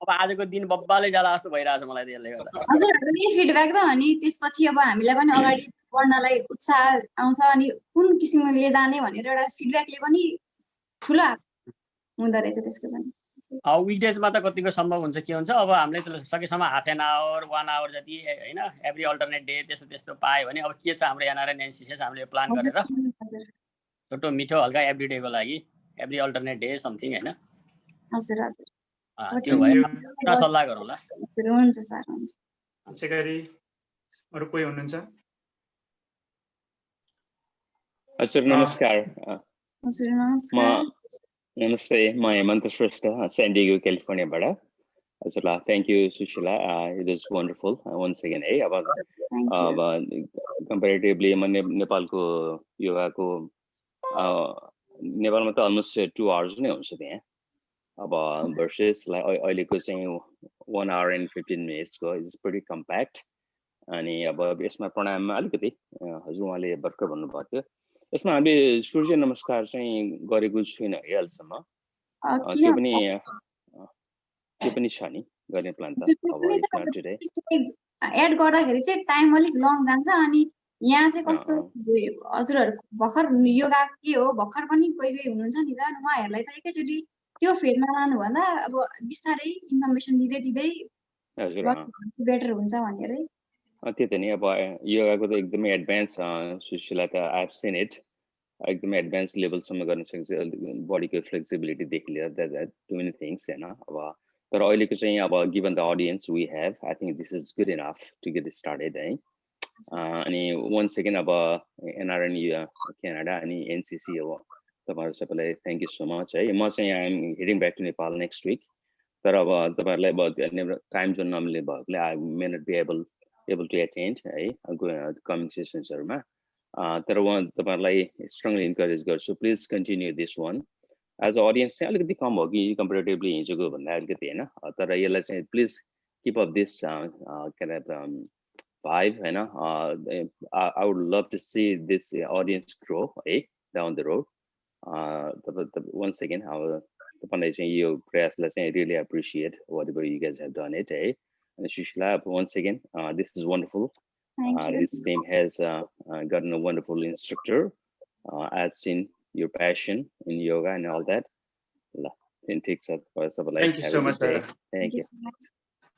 अब आजको दिन बब्बाले जाला जस्तो भइरहेछ मलाई त्यसले गर्दा। हजुरहरूको यही फिडब्याक त हो नि, त्यसपछि अब हामीलाई पनि अगाडि बढ्नलाई उत्साह आउँछ अनि कुन किसिमले जाने भनेर एउटा फिडब्याकले पनि ठुलो हुँदो रहेछ त्यसको पनि। विकडेजमा त कतिको सम्भव हुन्छ के हुन्छ, अब हामीले त सकेसम्म हाफ एन आवर 1 आवर जति होइन एभ्री अल्टरनेट डे त्यस्तो त्यस्तो पायो भने अब के छ हाम्रो एनआरएन एनसिसिएस हामीले प्लान गरेर छोटो मिठो हल्का एभ्री डेको लागि एभ्री अल्टरनेट डे समथिङ होइन। हजुर हजुर त्यो भयो सल्लाह गरौँला। हुन्छ सर हुन्छ। त्यसै गरी अरू कोही हुनुहुन्छ? हजुर नमस्कार। हजुर नमस्कार। नमस्ते, म हेमन्त श्रेष्ठ सैन डिएगो क्यालिफोर्नियाबाट। हजुरलाई thank you Sushila, it is wonderful once again है। अब कम्पेरिटिभली म नेपालको योगाको नेपालमा त अलमोस्ट 2 आवर्स नै हुन्छ त्यहाँ। अब भर्सेस अहिलेको चाहिँ 1 hour and 15 minutes को इज प्रिटी कम्प्याक्ट। अनि अब यसमा प्राणायाममा अलिकति हजुर उहाँले भर्खर भन्नुभएको थियो, यसमा हामीले सूर्य नमस्कार चाहिँ गरेको छुइनँ अहिलेसम्म। त्यो पनि छ नि गर्ने प्लान त। अब एड गर्दाखेरि चाहिँ टाइम अलिक लङ जान्छ। अनि यहाँ चाहिँ कस्तो हजुरहरू भर्खर योगा के हो भर्खर पनि कोही हुनुहुन्छ नि त, उहाँहरूलाई त एकैचोटि त्यो फेजमा लानुभन्दा अब बिस्तारै इन्फर्मेसन दिँदै बेटर हुन्छ भनेरै। त्यही त नि, अब योगाको त एकदमै एडभान्स सुशीला त आई हेभ सिन इट, एकदमै एडभान्स लेभलसम्म गर्न सक्छ। बडीको फ्लेक्सिबिलिटीदेखि लिएर टु मेनी थिङ्स होइन। अब तर अहिलेको चाहिँ अब given the audience we have I think this is good enough to get started है। अनि वन्स अगेन अब एनआरएन क्यानाडा अनि एनसिसी अब तपाईँहरू सबैलाई थ्याङ्क यू सो मच है। म चाहिँ I am heading back to Nepal next week, तर अब तपाईँहरूलाई अब टाइम जोन नमिल्ने भएकोले I may not be able to attend है कमिङ सेसन्सहरूमा। तर उहाँ तपाईँहरूलाई स्ट्रङली इन्करेज गर्छु, please continue this one. As a audience चाहिँ अलिकति कम हो कि कम्पेरिटिभली हिजोको भन्दा अलिकति होइन, तर यसलाई चाहिँ प्लिज किप अप दिस के अरे vibe होइन। I would love to see this audience grow है down the road. Once again तपाईँलाई चाहिँ यो प्रयासलाई चाहिँ really appreciate whatever you guys have done it है। And Sushila, once again this is wonderful. This team has gotten a wonderful instructor. I've seen your passion in yoga and all that. Thank you so much sir. Thank you.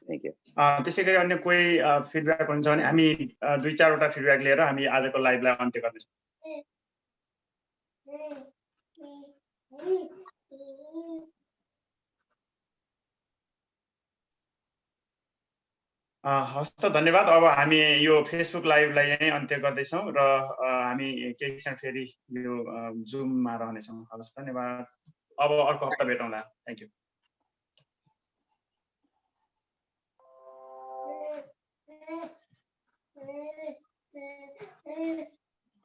Thank you. त्यसै गरी अन्य कोही feedback हुन्छ भने हामी 2-4वटा feedback लिएर हामी आजको लाइभलाई अन्त्य गर्दैछौँ। हस् त धन्यवाद। अब हामी यो फेसबुक लाइभलाई यहीँ अन्त्य गर्दैछौँ र हामी केही क्षण फेरि यो जुममा रहनेछौँ। हस् धन्यवाद। अब अर्को हप्ता भेटौँला। Thank you.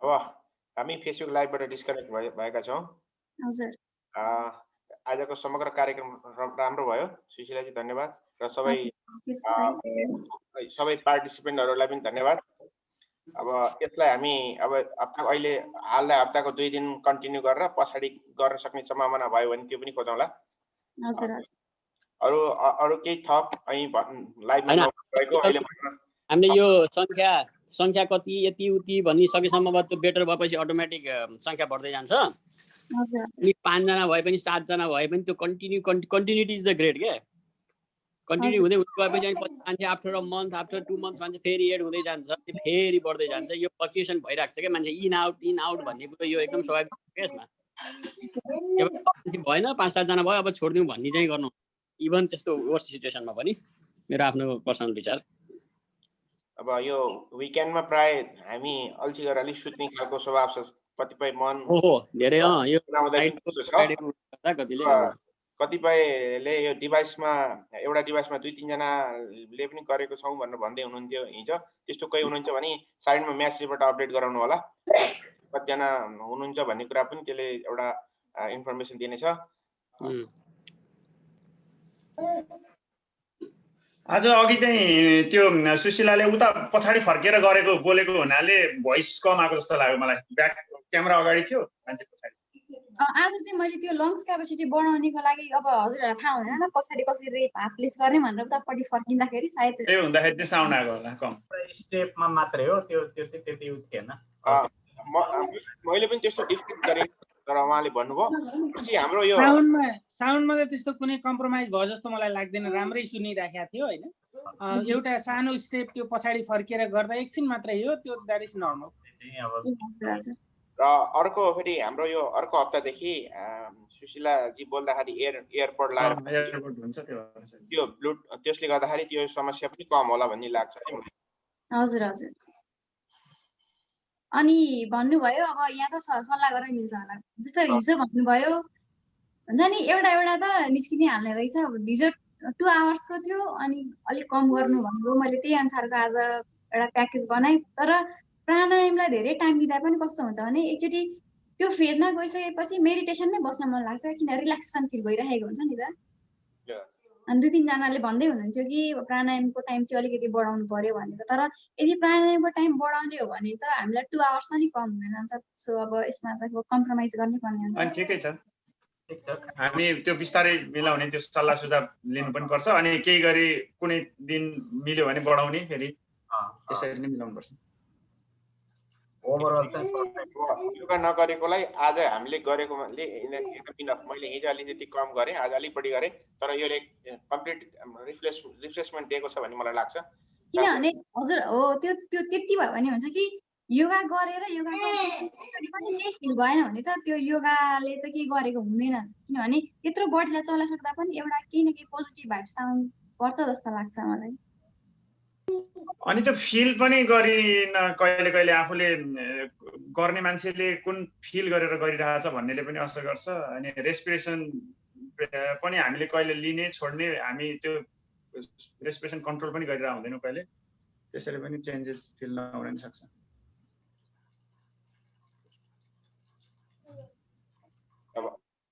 अब हामी फेसबुक लाइभबाट डिस्कनेक्ट भएका छौँ। हजुर आजको समग्र कार्यक्रम राम्रो भयो। सुशीलाजी धन्यवाद र सबै पार्टिसिपेन्टहरूलाई पनि धन्यवाद। अब यसलाई हामी अब अहिले हाललाई हप्ताको 2 दिन कन्टिन्यू गरेर पछाडि गर्न सक्ने सम्भावना भयो भने त्यो पनि खोजौँला। अरू केही थप अहिले लाइभमा नभएको अहिले हामीले यो संख्या कति यति उति भन्ने सकेसम्म त्यो बेटर भएपछि अटोमेटिक संख्या बढ्दै जान्छ। अनि 5 जना भए पनि 7 जना भए पनि त्यो कन्टिन्युटी इज द ग्रेट के। कन्टिन्यू हुँदै गएपछि अनि मान्छे after a month after 2 months मान्छे फेरि एड हुँदै जान्छ, फेरि बढ्दै जान्छ। यो फ्लक्चुएसन भइरहेको छ क्या, मान्छे इन आउट भन्ने कुरो यो एकदम स्वाभाविक छ यसमा। भएन 5-7 जना भयो अब छोडिदिउँ भन्ने चाहिँ गर्नु, इभन त्यस्तो वर्स्ट सिचुएसनमा पनि। मेरो आफ्नो पर्सनल विचार। अब यो विकेन्डमा प्राय हामी अल्छी गरेर अलिक सुत्ने खालको स्वभाव छ कतिपय मन धेरै यो कतिपयले यो डिभाइसमा एउटा डिभाइसमा 2-3 जनाले पनि गरेको छौँ भनेर भन्दै हुनुहुन्थ्यो हिजो। त्यस्तो कोही हुनुहुन्छ भने साइडमा म्यासेजबाट अपडेट गराउनु होला कतिजना हुनुहुन्छ भन्ने कुरा पनि त्यसले एउटा इन्फर्मेसन दिनेछ। आज अघि चाहिँ त्यो सुशीलाले उता पछाडि फर्केर गरेको बोलेको हुनाले भोइस कम आएको जस्तो लाग्यो मलाई। ब्याक क्यामेरा अगाडि थियो मान्छे पछाडि। आज चाहिँ मैले त्यो लङ्स क्यापेसिटी बढाउनेको लागि अब हजुरहरूलाई थाहा हुँदैन पछाडि कसरी हात प्लेस गर्ने भनेर उतापट्टि फर्किँदाखेरि सायद त्यही हुँदाखेरि त्यो साउन्ड आएको होला कम। स्टेपमा मात्रै हो त्यो त्यति थिएन। मैले पनि त्यस्तो डिफेक्ट गरेँ तर उहाँले भन्नुभयो पछि हाम्रो यो साउन्डमा त त्यस्तो कुनै कम्प्रोमाइज भयो जस्तो मलाई लाग्दैन। राम्रै सुनिराखेको थियो हैन। एउटा सानो स्टेप त्यो पछाडि फर्केर गर्दा एकछिन मात्रै हो, त्यो द्याट इज नर्मल। र अर्को फेरि हाम्रो यो अर्को हप्तादेखि सुशीलाजी बोल्दाखेरि एयरपोर्ट लाएर त्यो त्यसले गर्दाखेरि त्यो समस्या पनि कम होला भन्ने लाग्छ नि मलाई। हजुर। अनि भन्नुभयो अब यहाँ त सल्लाह गरेर मिल्छ होला। जस्तो हिजो भन्नुभयो हुन्छ नि एउटा त निस्किने हाल्ने रहेछ। अब हिजो 2 आवर्सको थियो अनि अलिक कम गर्नु भन्नुभयो। मैले त्यही अनुसारको आज एउटा प्याकेज बनाएँ। तर प्राणायामलाई धेरै टाइम दिँदा पनि कस्तो हुन्छ भने एकचोटि त्यो फेजमा गइसकेपछि मेडिटेसनमै बस्न मन लाग्छ किन रिल्याक्सेसन फिल भइरहेको हुन्छ नि त। अनि 2-3 जनाले भन्दै हुनुहुन्थ्यो कि प्राणायामको टाइम चाहिँ अलिकति बढाउनु पर्यो भनेर। तर यदि प्राणायामको टाइम बढाउने हो भने त हामीलाई 2 आवर्स पनि कम हुन जान्छ। सो अब यसमा त कम्प्रोमाइज गर्नै पर्ने हुन्छ। अनि ठिकै छ, हामी त्यो बिस्तारै मिलाउने त्यो सल्लाह सुझाव लिनु पनि पर्छ। अनि केही गरी कुनै दिन मिल्यो भने बढाउने फेरि त्यसरी नै मिलाउनु पर्छ। ओभरअल चाहिँ योगा नगरेकोलाई आज हामीले गरेकोले मैले हिजो अलिकति कम गरेँ, आज अलिक बढी गरेँ। तर यसले कम्प्लिट रिफ्रेसमेन्ट दिएको छ भन्ने मलाई लाग्छ। किनभने हजुर हो त्यो त्यति भयो भने हुन्छ कि योगा गरेर योगा पनि केही फिल भएन भने त त्यो योगाले त केही गरेको हुँदैन। किनभने यत्रो बडीलाई चलाइसक्दा पनि एउटा केही न केही पोजिटिभ भाइब्स आउनु पर्छ जस्तो लाग्छ मलाई। अनि त्यो फिल पनि गरिन कहिले आफूले गर्ने मान्छेले कुन फिल गरेर गरिरहेछ भन्नेले पनि असर गर्छ। अनि रेस्पिरेसन पनि हामीले कहिले लिने छोड्ने हामी त्यो रेस्पिरेसन कन्ट्रोल पनि गरिरहेको हुँदैनौँ कहिले। त्यसरी पनि चेन्जेस फिल नहुन सक्छ।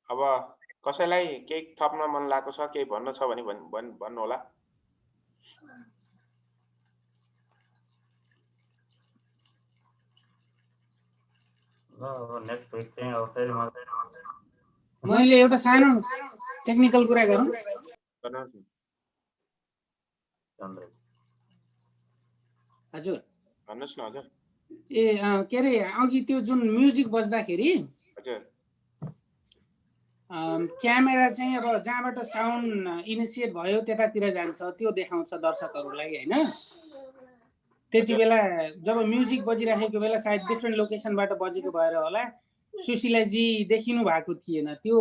अब कसैलाई केही थप्न मन लागेको छ केही भन्नु छ भने भन्नु होला। मैले एउटा सानो टेक्निकल कुरा गरौँ। हजुर भन्नुस् न हजुर। के अरे अघि त्यो जुन म्युजिक बज्दाखेरि हजुर क्यामेरा चाहिँ अब जहाँबाट साउन्ड इनिसिएट भयो त्यतातिर जान्छ, त्यो देखाउँछ दर्शकहरूलाई हैन। त्यति बेला जब म्युजिक बजिरहेको बेला सायद डिफ्रेन्ट लोकेसनबाट बजेको भएर होला सुशीलाजी देखिनु भएको थिएन। त्यो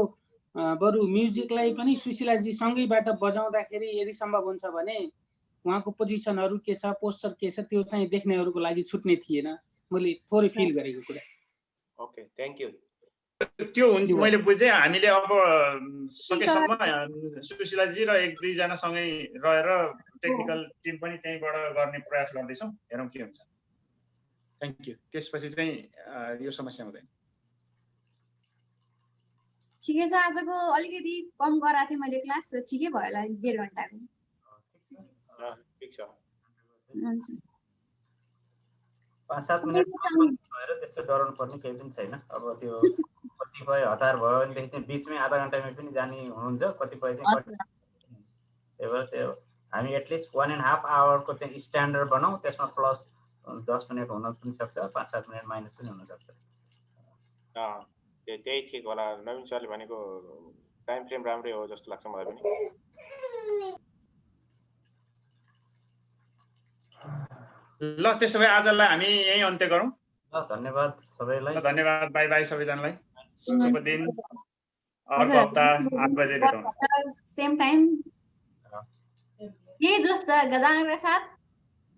बरु म्युजिकलाई पनि सुशीलाजी सँगैबाट बजाउँदाखेरि यदि सम्भव हुन्छ भने उहाँको पोजिसनहरू के छ, पोस्चर के छ, त्यो चाहिँ देख्नेहरूको लागि छुट्ने थिएन। मैले थोरै फिल गरेको कुरा। Okay thank you. त्यो हुन्छ मैले बुझेँ। हामीले अब सकेसम्म सुशीलाजी र 1-2 जना सँगै रहेर टेक्निकल टिम पनि त्यहीँबाट गर्ने प्रयास गर्दैछौँ। हेरौँ के हुन्छ। Thank you. त्यसपछि चाहिँ यो समस्या हुँदैन। ठिकै छ आजको अलिकति कम गराएको थिएँ मैले क्लास ठिकै भयो होला 1.5 घन्टाको ठिक छ हुन्छ 5-7 मिनट भएर त्यस्तो डराउनु पर्ने केही पनि छैन अब त्यो कतिपय हतार भयो भनेदेखि चाहिँ बिचमै आधा घन्टामै पनि जाने हुनुहुन्छ कतिपय चाहिँ त्यही भएर त्यो हामी एटलिस्ट 1.5 आवरको चाहिँ स्ट्यान्डर्ड बनाऊ त्यसमा प्लस 10 मिनट हुन पनि सक्छ 5-7 मिनट माइनस पनि हुन सक्छ त्यही ठिक होला नवीन सरले भनेको टाइम फ्रेम राम्रै हो जस्तो लाग्छ मलाई पनि ल त्यसो भए आजलाई हामी यही अन्त्य गरौँ ल धन्यवाद सबैलाई धन्यवाद बाई बाई सबैजनालाई शुभ दिन अर्को हप्ता 8 बजे भेटौँ सेम टाइम यही जस्तो गदाङका साथ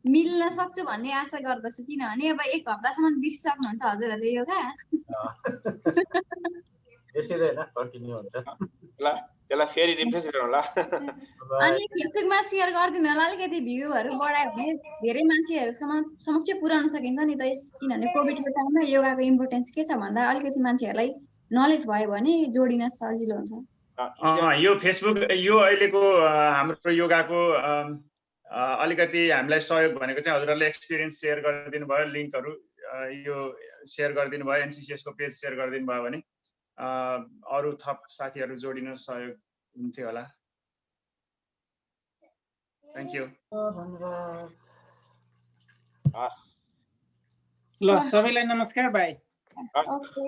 मिल्न सक्छु भन्ने आशा गर्दछु किनभने अब 1 हप्तासम्म बिर्सिसक्नुहुन्छ हजुरहरूले योगा बिर्सिदैन कन्टिन्यू हुन्छ ल त्यसलाई फेरि रिफ्रेश गरौँ ल अनि फेसबुकमा शेयर गरिदिनु होला अलिकति भ्यूहरू बढायो भने धेरै मान्छेहरुसम्म समक्ष पुर्याउन सकिन्छ नि त किनभने कोभिडको टाइममा योगाको इम्पोर्टेन्स के छ भन्दा अलिकति मान्छेहरूलाई नलेज भयो भने जोडिन सजिलो हुन्छ यो फेसबुक यो अहिलेको हाम्रो योगाको अलिकति हामीलाई सहयोग भनेको चाहिँ हजुरहरूले एक्सपिरियन्स सेयर गरिदिनु भयो लिङ्कहरू यो सेयर गरिदिनु भयो एनसीसीएस को पेज सेयर गरिदिनु भयो भने अरू थप साथीहरू जोडिन सहयोग हुन्थ्यो होला थ्यांक यू धन्यवाद ल सबैलाई नमस्कार बाई ओके